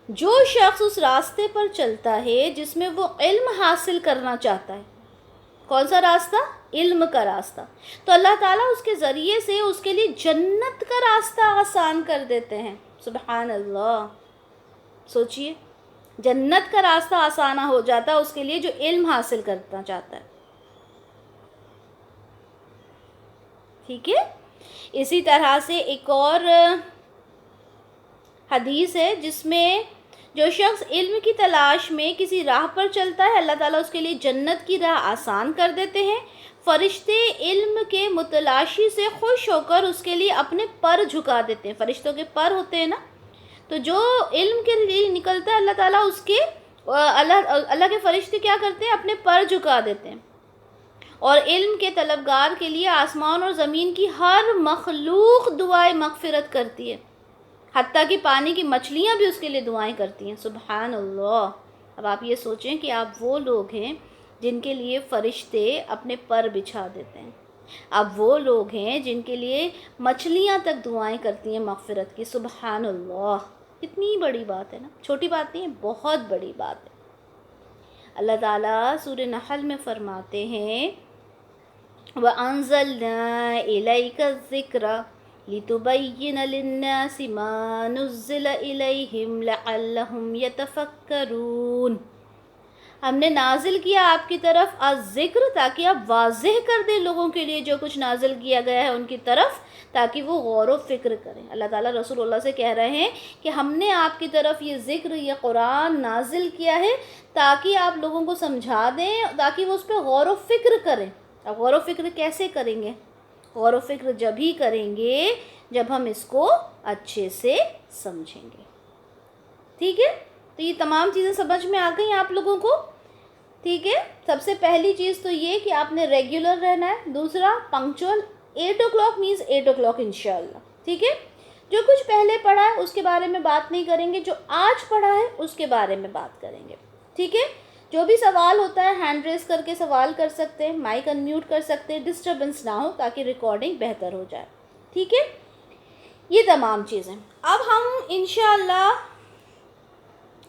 جو شخص اس راستے پر چلتا ہے جس میں وہ علم حاصل کرنا چاہتا ہے. کون سا راستہ؟ علم کا راستہ. تو اللہ تعالیٰ اس کے ذریعے سے اس کے لیے جنت کا راستہ آسان کر دیتے ہیں. سبحان اللہ. سوچئے جنت کا راستہ آسان ہو جاتا ہے اس کے لیے جو علم حاصل کرنا چاہتا ہے. ٹھیک ہے. اسی طرح سے ایک اور حدیث ہے جس میں جو شخص علم کی تلاش میں کسی راہ پر چلتا ہے اللہ تعالیٰ اس کے لیے جنت کی راہ آسان کر دیتے ہیں. فرشتے علم کے متلاشی سے خوش ہو کر اس کے لیے اپنے پر جھکا دیتے ہیں. فرشتوں کے پر ہوتے ہیں نا، تو جو علم کے لیے نکلتا ہے اللہ تعالیٰ اس کے اللہ کے فرشتے کیا کرتے ہیں؟ اپنے پر جھکا دیتے ہیں. اور علم کے طلبگار کے لیے آسمان اور زمین کی ہر مخلوق دعائیں مغفرت کرتی ہے، حتیٰ کہ پانی کی مچھلیاں بھی اس کے لیے دعائیں کرتی ہیں. سبحان اللہ. اب آپ یہ سوچیں کہ آپ وہ لوگ ہیں جن کے لیے فرشتے اپنے پر بچھا دیتے ہیں، اب وہ لوگ ہیں جن کے لیے مچھلیاں تک دعائیں کرتی ہیں مغفرت کی. سبحان اللہ. کتنی بڑی بات ہے نا، چھوٹی بات نہیں ہے، بہت بڑی بات ہے. اللہ تعالیٰ سورہ نحل میں فرماتے ہیں وَأَنزَلْنَا إِلَيْكَ الذِّكْرَ لِتُبَيِّنَ لِلنَّاسِ مَا نُزِّلَ إِلَيْهِمْ لَعَلَّهُمْ يَتَفَكَّرُونَ. ہم نے نازل کیا آپ کی طرف الذکر تاکہ آپ واضح کر دیں لوگوں کے لیے جو کچھ نازل کیا گیا ہے ان کی طرف، تاکہ وہ غور و فکر کریں. اللہ تعالیٰ رسول اللہ سے کہہ رہے ہیں کہ ہم نے آپ کی طرف یہ ذکر، یہ قرآن نازل کیا ہے تاکہ آپ لوگوں کو سمجھا دیں، تاکہ وہ اس پہ غور و فکر کریں. اب غور و فکر کیسے کریں گے؟ غور و فکر جب ہی کریں گے جب ہم اس کو اچھے سے سمجھیں گے. ٹھیک ہے. تو یہ تمام چیزیں سمجھ میں آ گئی آپ لوگوں کو؟ ٹھیک ہے. سب سے پہلی چیز تو یہ کہ آپ نے ریگولر رہنا ہے. دوسرا پنکچول 8 o'clock مینز 8 o'clock انشاءاللہ. ٹھیک ہے. جو کچھ پہلے پڑھا ہے اس کے بارے میں بات نہیں کریں گے، جو آج پڑھا ہے اس کے بارے میں بات کریں گے. ٹھیک ہے. جو بھی سوال ہوتا ہے ہینڈ ریز کر کے سوال کر سکتے ہیں، مائک انمیوٹ کر سکتے ہیں، ڈسٹربنس نہ ہو تاکہ ریکارڈنگ بہتر ہو جائے. ٹھیک ہے. یہ تمام چیزیں اب ہم انشاءاللہ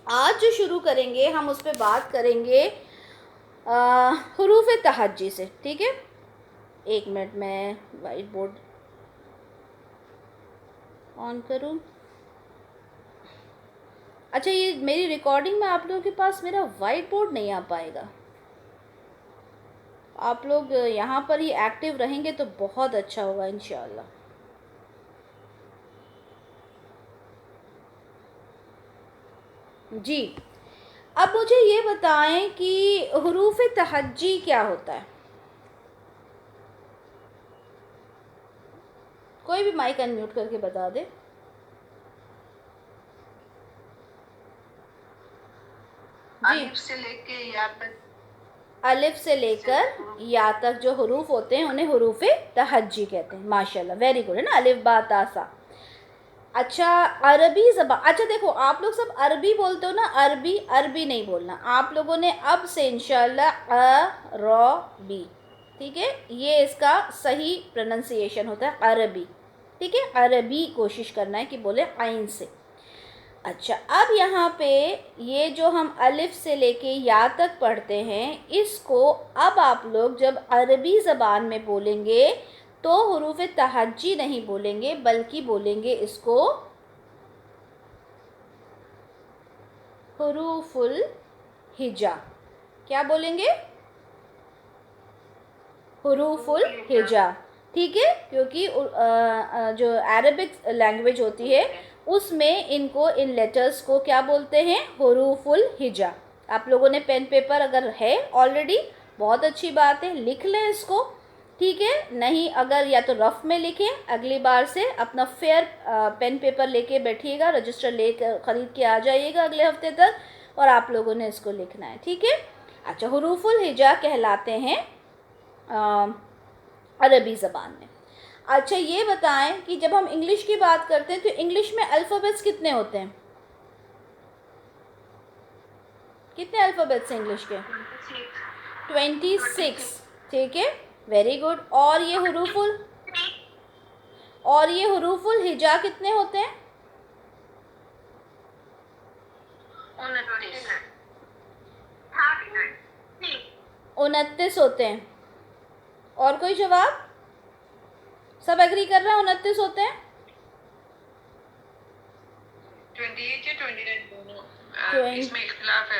آج جو شروع کریں گے ہم اس پہ بات کریں گے حروف تہجی سے. ٹھیک ہے. ایک منٹ میں وائٹ بورڈ آن کروں. اچھا یہ میری ریکارڈنگ میں آپ لوگوں کے پاس میرا وائٹ بورڈ نہیں آ پائے گا. آپ لوگ یہاں پر ہی ایکٹیو رہیں گے تو بہت اچھا ہوگا انشاءاللہ. جی اب مجھے یہ بتائیں کہ حروف تہجی کیا ہوتا ہے؟ کوئی بھی مائک انمیوٹ کر کے بتا دے. الف سے لے کے یا تک، الف سے لے کر یا تک جو حروف ہوتے ہیں انہیں حروف تہجی کہتے ہیں. ماشاءاللہ ویری گڈ ہے نا. الف با تا سا. اچھا عربی زبان، اچھا دیکھو آپ لوگ سب عربی بولتے ہو نا، عربی نہیں بولنا آپ لوگوں نے اب سے انشاءاللہ عربی. ٹھیک ہے. یہ اس کا صحیح پروننسیشن ہوتا ہے عربی. ٹھیک ہے. عربی کوشش کرنا ہے کہ بولے عین سے. اچھا اب یہاں پہ یہ جو ہم الف سے لے کے یا تک پڑھتے ہیں اس کو اب آپ لوگ جب عربی زبان میں بولیں گے تو حروف تہجی نہیں بولیں گے بلکہ بولیں گے اس کو حروف الہجا. کیا بولیں گے؟ حروف الہجا. ٹھیک ہے، کیونکہ جو عربک لینگویج ہوتی ہے اس میں ان کو ان لیٹرز کو کیا بولتے ہیں؟ حروف الہجا. آپ لوگوں نے پین پیپر اگر ہے آلریڈی بہت اچھی بات ہے، لکھ لیں اس کو، ٹھیک ہے. نہیں اگر یا تو رف میں لکھیں، اگلی بار سے اپنا فیئر پین پیپر لے کے بیٹھیے گا، رجسٹر لے کر خرید کے آ جائیے گا اگلے ہفتے تک، اور آپ لوگوں نے اس کو لکھنا ہے، ٹھیک ہے. اچھا، حروف الہجا کہلاتے ہیں عربی زبان میں. اچھا یہ بتائیں کہ جب ہم انگلش کی بات کرتے ہیں تو انگلش میں الفابیٹس کتنے ہوتے ہیں؟ کتنے الفابیٹس ہیں انگلش کے؟ 26. ٹھیک ہے، ویری گڈ. اور یہ حروف الہجا کتنے ہوتے ہیں؟ 29 ہوتے ہیں. اور کوئی جواب؟ سب ایگری کر رہے ہیں 29 ہوتے ہیں؟ 28 یا 29 دونوں، اس میں اختلاف ہے.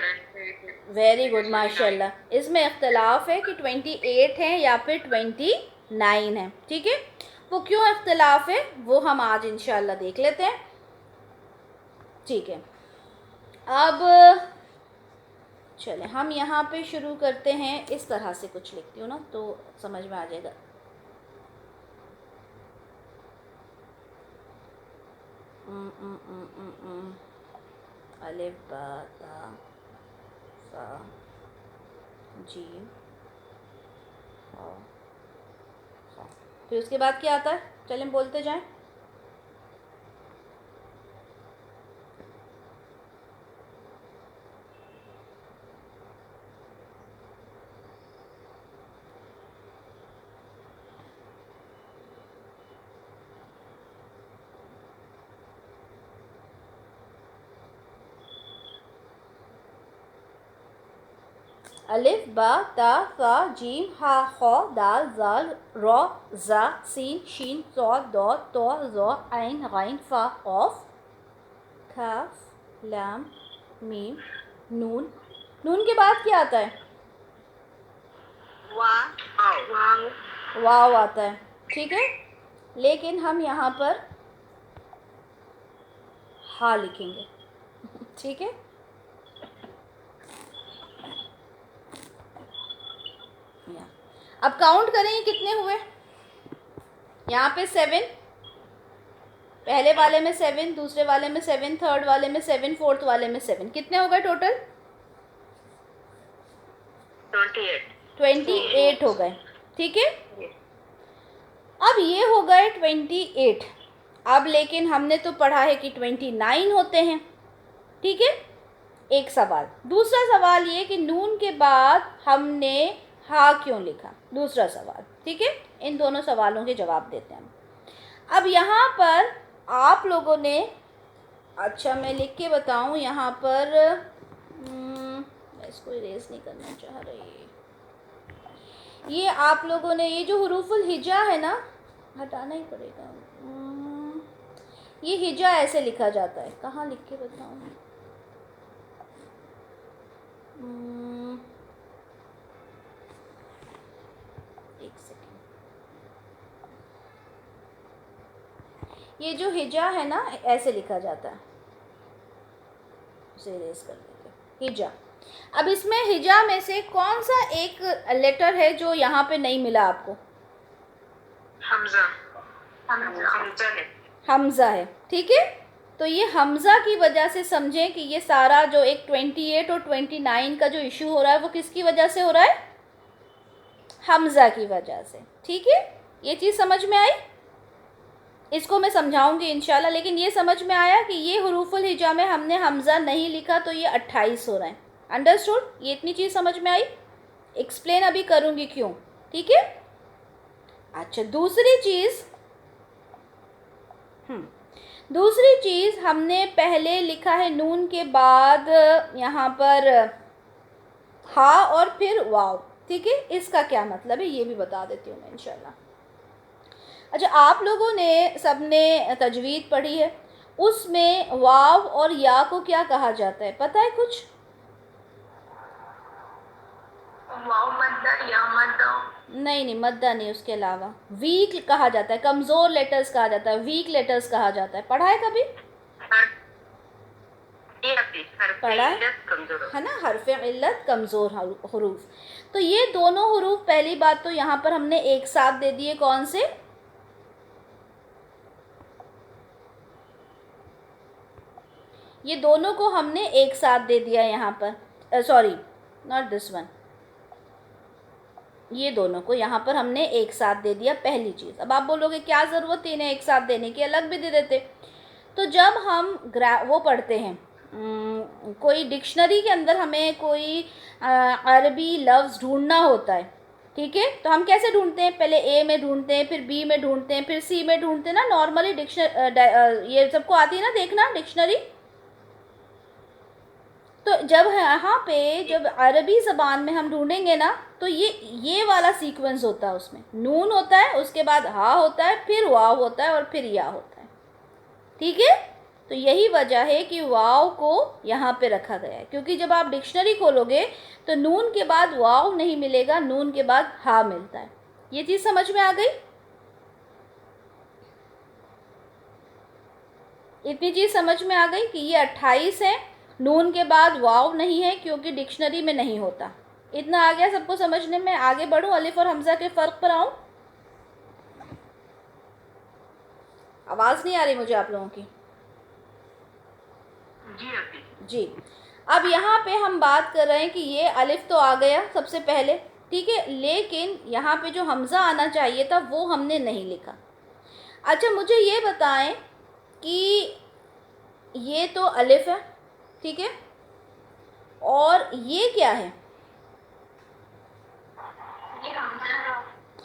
ویری گڈ، ماشاء اللہ. اس میں اختلاف ہے کہ 28 ہیں یا پھر 29 ہیں، ٹھیک ہے. وہ کیوں اختلاف ہے وہ ہم آج انشاءاللہ دیکھ لیتے ہیں، ٹھیک ہے. اب چلیں ہم یہاں پہ شروع کرتے ہیں. اس طرح سے کچھ لکھتی ہوں نا تو سمجھ میں آ جائے گا. الف با تا سا جیم ہا خا. پھر اس کے بعد کیا آتا ہے؟ چلیں بولتے جائیں. الف با تا ثا جیم ہا خا دال زال را زا سین شین صاد ضاد طا ظا عین غین فا قاف کاف لام میم نون. نون کے بعد کیا آتا ہے؟ واو آتا ہے، ٹھیک ہے. لیکن ہم یہاں پر ہا لکھیں گے، ٹھیک ہے. اب کاؤنٹ کریں یہ کتنے ہوئے. یہاں پہ 7، پہلے والے میں 7، دوسرے والے میں 7، تھرڈ والے میں 7، فورتھ والے میں 7. کتنے ہو گئے ٹوٹل؟ 28 ہو گئے، ٹھیک ہے. اب یہ ہو گئے 28. اب لیکن ہم نے تو پڑھا ہے کہ 29 ہوتے ہیں، ٹھیک ہے. ایک سوال. دوسرا سوال یہ کہ نون کے بعد ہم نے ہا کیوں لکھا؟ دوسرا سوال، ٹھیک ہے. ان دونوں سوالوں کے جواب دیتے ہیں ہم. اب یہاں پر آپ لوگوں نے، اچھا میں لکھ کے بتاؤں یہاں پر، میں اس کو اریز نہیں کرنا چاہ رہی. یہ آپ لوگوں نے یہ جو حروف الہجا ہے نا، ہٹانا ہی پڑے گا. یہ ہجا ایسے لکھا جاتا ہے. کہاں لکھ کے بتاؤں؟ ایک سیکنڈ. یہ جو ہجا ہے نا ایسے لکھا جاتا ہے. اسے اریز کر دیں گے. ہجا. اب اس میں ہجا میں سے کون سا ایک لیٹر ہے جو یہاں پہ نہیں ملا آپ کو؟ حمزہ ہے، ٹھیک ہے. تو یہ حمزہ کی وجہ سے سمجھیں کہ یہ سارا جو ایک 28 اور 29 کا جو ایشو ہو رہا ہے وہ کس کی وجہ سے ہو رہا ہے؟ حمزہ کی وجہ سے، ٹھیک ہے. یہ چیز سمجھ میں آئی؟ اس کو میں سمجھاؤں گی انشاءاللہ. لیکن یہ سمجھ میں آیا کہ یہ حروف الہجا میں ہم نے حمزہ نہیں لکھا تو یہ 28 ہو رہے ہیں. انڈرسٹوڈ؟ یہ اتنی چیز سمجھ میں آئی. ایکسپلین ابھی کروں گی کیوں، ٹھیک ہے. اچھا دوسری چیز ہم نے پہلے لکھا ہے نون کے بعد یہاں پر ہا اور پھر واو، ٹھیک ہے. اس کا کیا مطلب ہے یہ بھی بتا دیتی ہوں میں انشاءاللہ. اچھا آپ لوگوں نے سب نے تجوید پڑھی ہے، اس میں واو اور یا کو کیا کہا جاتا ہے پتہ ہے کچھ؟ واو مدہ یا مدہ. نہیں نہیں، مدہ نہیں، اس کے علاوہ ویک کہا جاتا ہے، کمزور لیٹرز کہا جاتا ہے، ویک لیٹرز کہا جاتا ہے. پڑھا ہے کبھی؟ پڑھا ہے نا، حرف علت کمزور حروف. تو یہ دونوں حروف پہلی بات تو یہاں پر ہم نے ایک ساتھ دے دیے، کون سے؟ یہ دونوں کو ہم نے ایک ساتھ دے دیا یہاں پر، سوری ناٹ دس ون، یہ دونوں کو یہاں پر ہم نے ایک ساتھ دے دیا، پہلی چیز. اب آپ بولو گے کیا ضرورت تھی انہیں ایک ساتھ دینے کی، الگ بھی دے دیتے. تو جب ہم وہ پڑھتے ہیں کوئی ڈکشنری کے اندر ہمیں کوئی عربی لفظ ڈھونڈنا ہوتا ہے، ٹھیک ہے، تو ہم کیسے ڈھونڈتے ہیں؟ پہلے اے میں ڈھونڈتے ہیں، پھر بی میں ڈھونڈتے ہیں، پھر سی میں ڈھونڈتے ہیں نا. نارملی یہ سب کو آتی ہے نا دیکھنا ڈکشنری. تو جب یہاں پہ جب عربی زبان میں ہم ڈھونڈیں گے نا تو یہ والا سیکوینس ہوتا ہے، اس میں نون ہوتا ہے، اس کے بعد ہا ہوتا ہے، پھر واو ہوتا ہے، اور پھر یا ہوتا ہے. ٹھیک ہے، تو یہی وجہ ہے کہ واو کو یہاں پہ رکھا گیا ہے، کیونکہ جب آپ ڈکشنری کھولو گے تو نون کے بعد واو نہیں ملے گا، نون کے بعد ہا ملتا ہے. یہ چیز سمجھ میں آ گئی؟ اتنی چیز سمجھ میں آ گئی کہ یہ 28 ہے، نون کے بعد واو نہیں ہے کیونکہ ڈکشنری میں نہیں ہوتا. اتنا آ گیا سب کو سمجھنے میں؟ آگے بڑھوں، الف اور حمزہ کے فرق پر آؤں. آواز نہیں آ رہی مجھے آپ لوگوں کی. جی، اب یہاں پہ ہم بات کر رہے ہیں کہ یہ الف تو آ گیا سب سے پہلے، ٹھیک ہے، لیکن یہاں پہ جو حمزہ آنا چاہیے تھا وہ ہم نے نہیں لکھا. اچھا مجھے یہ بتائیں کہ یہ تو الف ہے، ٹھیک ہے، اور یہ کیا ہے؟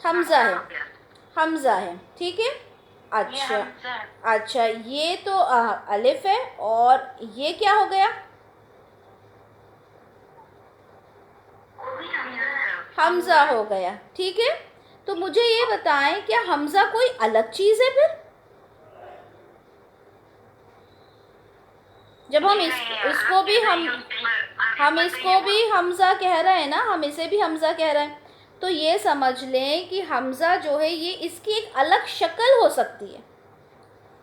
حمزہ ہے، حمزہ ہے، ٹھیک ہے. اچھا یہ تو الف ہے، اور یہ کیا ہو گیا؟ حمزہ ہو گیا، ٹھیک ہے. تو مجھے یہ بتائیں کیا حمزہ کوئی الگ چیز ہے پھر؟ جب ہم اس کو بھی ہم اس کو بھی حمزہ کہہ رہے ہیں نا، ہم اسے بھی حمزہ کہہ رہے ہیں، تو یہ سمجھ لیں کہ حمزہ جو ہے یہ اس کی ایک الگ شکل ہو سکتی ہے،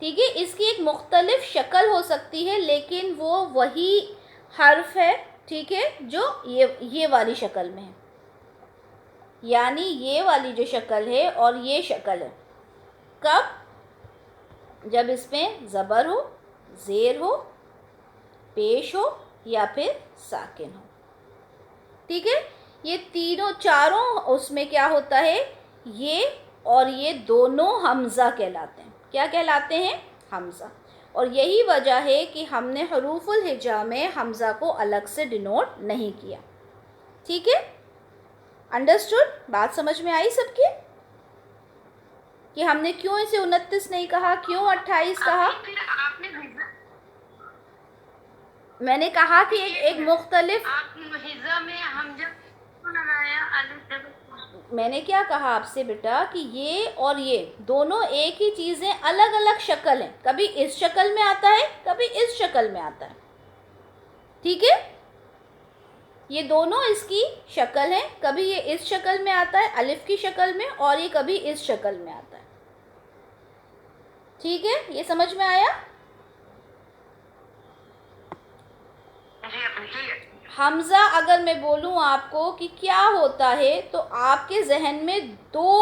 ٹھیک ہے، اس کی ایک مختلف شکل ہو سکتی ہے، لیکن وہ وہی حرف ہے، ٹھیک ہے، جو یہ والی شکل میں ہے. یعنی یہ والی جو شکل ہے اور یہ شکل ہے، کب؟ جب اس میں زبر ہو، زیر ہو، پیش ہو، یا پھر ساکن ہو. ٹھیک ہے، یہ تینوں چاروں اس میں کیا ہوتا ہے؟ یہ اور یہ دونوں حمزہ کہلاتے ہیں. کیا کہلاتے ہیں؟ حمزہ. اور یہی وجہ ہے کہ ہم نے حروف الہجا میں حمزہ کو الگ سے ڈینوٹ نہیں کیا. ٹھیک ہے، انڈرسٹوڈ؟ بات سمجھ میں آئی سب کی کہ ہم نے کیوں اسے 29 نہیں کہا، کیوں 28 کہا؟ میں نے کہا کہ ایک مختلف، میں نے کیا کہا آپ سے بیٹا کہ یہ اور یہ دونوں ایک ہی چیزیں، الگ الگ شکل ہیں، کبھی اس شکل میں آتا ہے، کبھی اس شکل میں آتا ہے. ٹھیک ہے، یہ دونوں اس کی شکل ہیں، کبھی یہ اس شکل میں آتا ہے الف کی شکل میں، اور یہ کبھی اس شکل میں آتا ہے. ٹھیک ہے، یہ سمجھ میں آیا؟ حمزہ اگر میں بولوں آپ کو کہ کیا ہوتا ہے تو آپ کے ذہن میں دو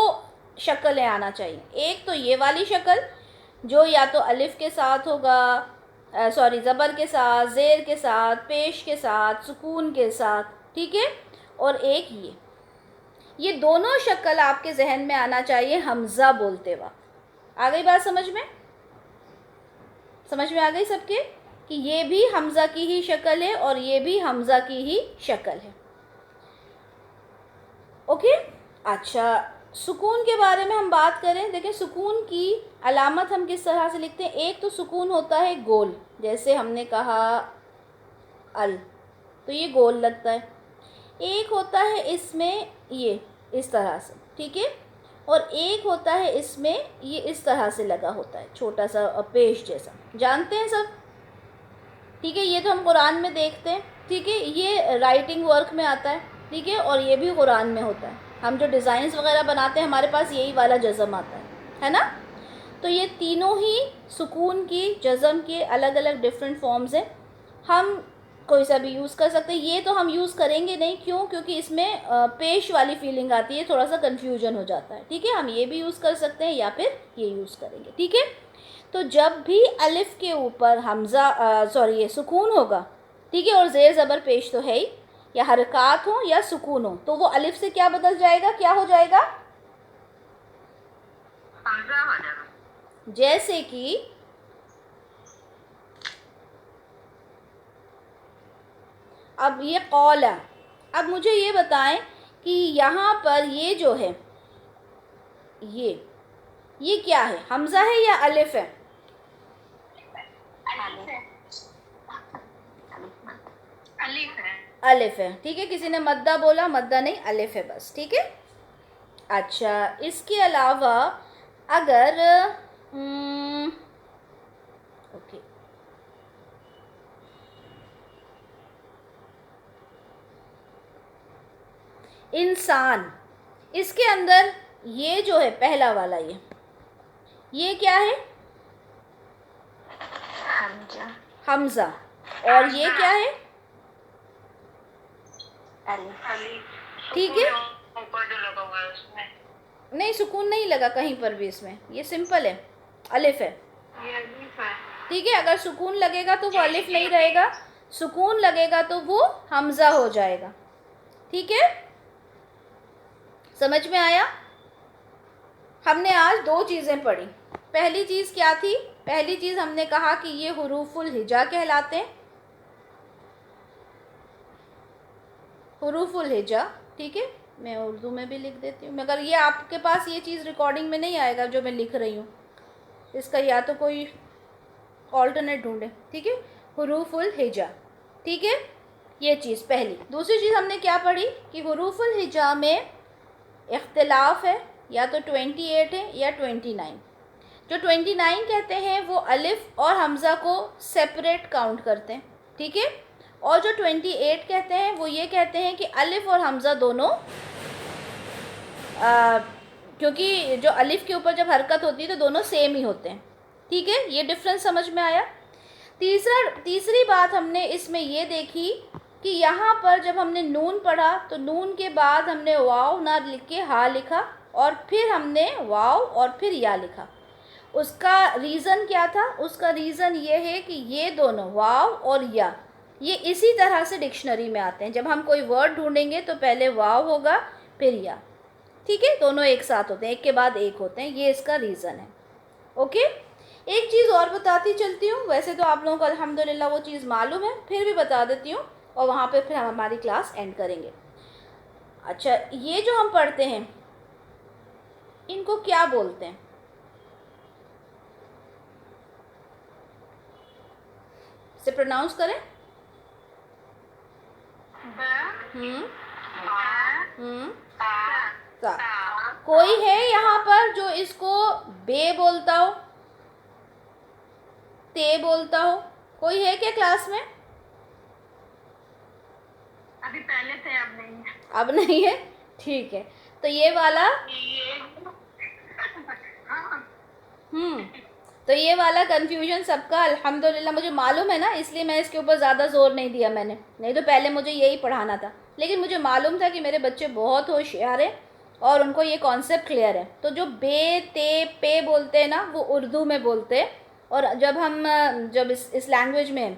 شکلیں آنا چاہیے. ایک تو یہ والی شکل جو یا تو الف کے ساتھ ہوگا، زبر کے ساتھ، زیر کے ساتھ، پیش کے ساتھ، سکون کے ساتھ، ٹھیک ہے، اور ایک یہ دونوں شکل آپ کے ذہن میں آنا چاہیے حمزہ بولتے وقت. آ گئی بات سمجھ میں؟ سمجھ میں آ گئی سب کے کہ یہ بھی حمزہ کی ہی شکل ہے اور یہ بھی حمزہ کی ہی شکل ہے. اوکے، اچھا سکون کے بارے میں ہم بات کریں. دیکھیں سکون کی علامت ہم کس طرح سے لکھتے ہیں. ایک تو سکون ہوتا ہے گول، جیسے ہم نے کہا ال، تو یہ گول لگتا ہے. ایک ہوتا ہے اس میں یہ اس طرح سے، ٹھیک ہے، اور ایک ہوتا ہے اس میں یہ اس طرح سے لگا ہوتا ہے، چھوٹا سا پیش جیسا. جانتے ہیں سب؟ ٹھیک ہے، یہ تو ہم قرآن میں دیکھتے ہیں، ٹھیک ہے، یہ رائٹنگ ورک میں آتا ہے، ٹھیک ہے، اور یہ بھی قرآن میں ہوتا ہے. ہم جو ڈیزائنز وغیرہ بناتے ہیں ہمارے پاس یہی والا جزم آتا ہے نا. تو یہ تینوں ہی سکون کی جزم کے الگ الگ ڈفرینٹ فارمز ہیں. ہم کوئی سا بھی یوز کر سکتے ہیں. یہ تو ہم یوز کریں گے نہیں. کیوں؟ کیونکہ اس میں پیش والی فیلنگ آتی ہے, تھوڑا سا کنفیوژن ہو جاتا ہے. ٹھیک ہے, ہم یہ بھی یوز کر سکتے ہیں یا پھر یہ یوز کریں گے. ٹھیک ہے, تو جب بھی الف کے اوپر حمزہ یہ سکون ہوگا, ٹھیک ہے, اور زیر زبر پیش تو ہے ہی, یا حرکات ہوں یا سکون ہو, تو وہ الف سے کیا بدل جائے گا, کیا ہو جائے گا؟ حمزہ ہو جائے گا. جیسے کہ اب یہ قول ہے. اب مجھے یہ بتائیں کہ یہاں پر یہ جو ہے یہ کیا ہے, حمزہ ہے یا الف ہے؟ الف ہے. ٹھیک ہے, کسی نے مدہ بولا, مدہ نہیں, الف ہے بس. ٹھیک ہے. اچھا, اس کے علاوہ اگر اوکے, انسان, اس کے اندر یہ جو ہے پہلا والا یہ کیا ہے؟ حمزہ. اور یہ کیا ہے؟ ٹھیک ہے, نہیں سکون نہیں لگا کہیں پر بھی اس میں, یہ سمپل ہے, الف ہے. ٹھیک ہے, اگر سکون لگے گا تو وہ الف نہیں رہے گا, سکون لگے گا تو وہ حمزہ ہو جائے گا. ٹھیک ہے, سمجھ میں آیا؟ ہم نے آج 2 چیزیں پڑھی. پہلی چیز کیا تھی؟ پہلی چیز ہم نے کہا کہ یہ حروف الہجا کہلاتے ہیں. حروف الہجا. ٹھیک ہے, میں اردو میں بھی لکھ دیتی ہوں, مگر یہ آپ کے پاس یہ چیز ریکارڈنگ میں نہیں آئے گا جو میں لکھ رہی ہوں, اس کا یا تو کوئی آلٹرنیٹ ڈھونڈے. ٹھیک ہے, حروف الہجا. ٹھیک ہے, یہ چیز پہلی. دوسری چیز ہم نے کیا پڑھی کہ حروف الہجا میں اختلاف ہے, یا تو 28 ہے یا 29. جو 29 کہتے ہیں وہ الف اور حمزہ کو سیپریٹ کاؤنٹ کرتے ہیں. ٹھیک ہے, اور جو 28 کہتے ہیں وہ یہ کہتے ہیں کہ الف اور حمزہ دونوں, کیونکہ جو الف کے اوپر جب حرکت ہوتی ہے تو دونوں سیم ہی ہوتے ہیں. ٹھیک ہے, یہ ڈفرینس سمجھ میں آیا؟ تیسری بات ہم نے اس میں یہ دیکھی کہ یہاں پر جب ہم نے نون پڑھا تو نون کے بعد ہم نے واو نہ لکھ کے ہا لکھا, اور پھر ہم نے واو اور پھر یا لکھا. اس کا ریزن کیا تھا؟ اس کا ریزن یہ ہے کہ یہ دونوں واو اور یا یہ اسی طرح سے ڈکشنری میں آتے ہیں. جب ہم کوئی ورڈ ڈھونڈیں گے تو پہلے واو ہوگا پھر یا. ٹھیک ہے, دونوں ایک ساتھ ہوتے ہیں, ایک کے بعد ایک ہوتے ہیں, یہ اس کا ریزن ہے. اوکے, ایک چیز اور بتاتی چلتی ہوں. ویسے تو آپ لوگوں کو الحمدللہ وہ چیز معلوم ہے, پھر بھی بتا دیتی ہوں, اور وہاں پہ پھر ہم ہماری کلاس اینڈ کریں گے. اچھا, یہ جو ہم پڑھتے ہیں ان کو کیا بولتے ہیں؟ سے پروناؤنس کریں. کوئی ہے یہاں پر جو اس کو بے بولتا ہو, تے بولتا ہو؟ کوئی ہے کیا کلاس میں؟ ابھی پہلے تھے, اب نہیں ہے. اب نہیں ہے. ٹھیک ہے, تو یہ والا تو یہ والا کنفیوژن سب کا الحمدللہ مجھے معلوم ہے نا, اس لیے میں اس کے اوپر زیادہ زور نہیں دیا میں نے, نہیں تو پہلے مجھے یہی پڑھانا تھا. لیکن مجھے معلوم تھا کہ میرے بچے بہت ہوشیار ہیں اور ان کو یہ کانسیپٹ کلیئر ہے. تو جو بے تے پے بولتے ہیں نا وہ اردو میں بولتے ہیں, اور جب اس لینگویج میں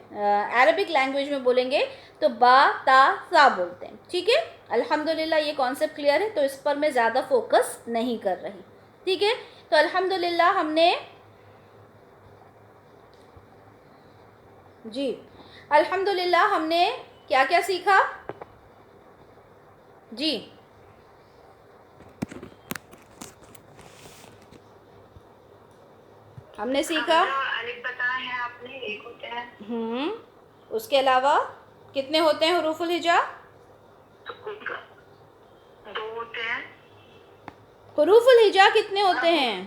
عربک لینگویج میں بولیں گے تو با تا سا بولتے ہیں. ٹھیک ہے, الحمدللہ یہ کانسیپٹ کلیئر ہے, تو اس پر میں زیادہ فوکس نہیں کر رہی. ٹھیک ہے, تو الحمدللہ ہم نے الحمدللہ ہم نے کیا کیا سیکھا؟ جی ہم نے سیکھا الف بتایا ہے آپ نے, ایک ہوتا ہے. اس کے علاوہ کتنے ہوتے ہیں حروف الہجا؟ 2 ہوتے ہیں. حروف الہجا کتنے ہوتے ہیں؟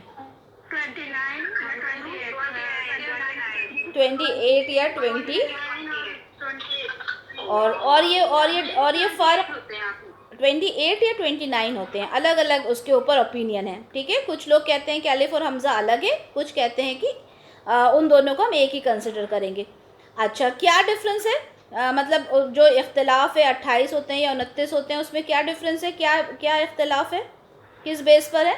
28 یا 20. اور یہ فرق 28 یا 29 ہوتے ہیں، الگ الگ اس کے اوپر اوپینین ہے، ٹھیک ہے. کچھ لوگ کہتے ہیں کہ الف اور حمزہ الگ ہے، کچھ کہتے ہیں کہ ان دونوں کو ہم ایک ہی کنسیڈر کریں گے. اچھا کیا ڈفرینس ہے؟ مطلب جو اختلاف ہے 28 ہوتے ہیں یا 29 ہوتے ہیں، اس میں کیا ڈفرینس ہے، کیا اختلاف ہے، کس بیس پر ہے؟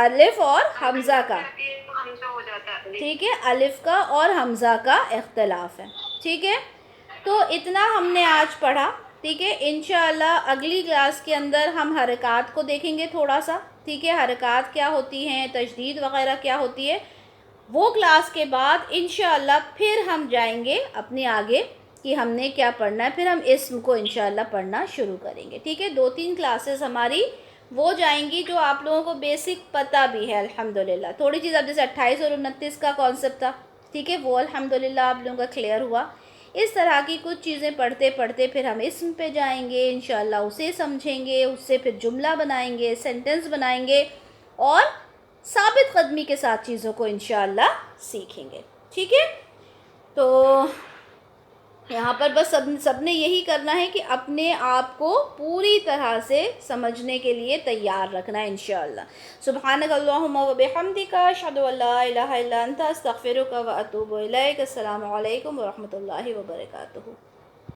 الف اور حمزہ کا، ٹھیک ہے، الف کا اور حمزہ کا اختلاف ہے، ٹھیک ہے. تو اتنا ہم نے آج پڑھا، ٹھیک ہے. انشاءاللہ اگلی کلاس کے اندر ہم حرکات کو دیکھیں گے تھوڑا سا، ٹھیک ہے. حرکات کیا ہوتی ہیں، تشدید وغیرہ کیا ہوتی ہے، وہ کلاس کے بعد انشاءاللہ پھر ہم جائیں گے اپنے آگے کہ ہم نے کیا پڑھنا ہے. پھر ہم اسم کو انشاءاللہ پڑھنا شروع کریں گے، ٹھیک ہے. 2-3 کلاسز ہماری وہ جائیں گی جو آپ لوگوں کو بیسک پتہ بھی ہے الحمدللہ. تھوڑی چیز اب جیسے 28 اور 29 کا کانسیپٹ تھا، ٹھیک ہے، وہ الحمدللہ آپ لوگوں کا کلیئر ہوا. اس طرح کی کچھ چیزیں پڑھتے پڑھتے پھر ہم اسم پہ جائیں گے انشاءاللہ، اسے سمجھیں گے، اس سے پھر جملہ بنائیں گے، سینٹنس بنائیں گے، اور ثابت قدمی کے ساتھ چیزوں کو انشاءاللہ سیکھیں گے، ٹھیک ہے. تو یہاں پر بس سب نے یہی کرنا ہے کہ اپنے آپ کو پوری طرح سے سمجھنے کے لیے تیار رکھنا ہے انشاءاللہ. سبحانک اللہم و بحمدک، اشہد ان لا الہ الا انت، استغفرک و اتوب الیک. السلام علیکم ورحمۃ اللہ وبرکاتہ.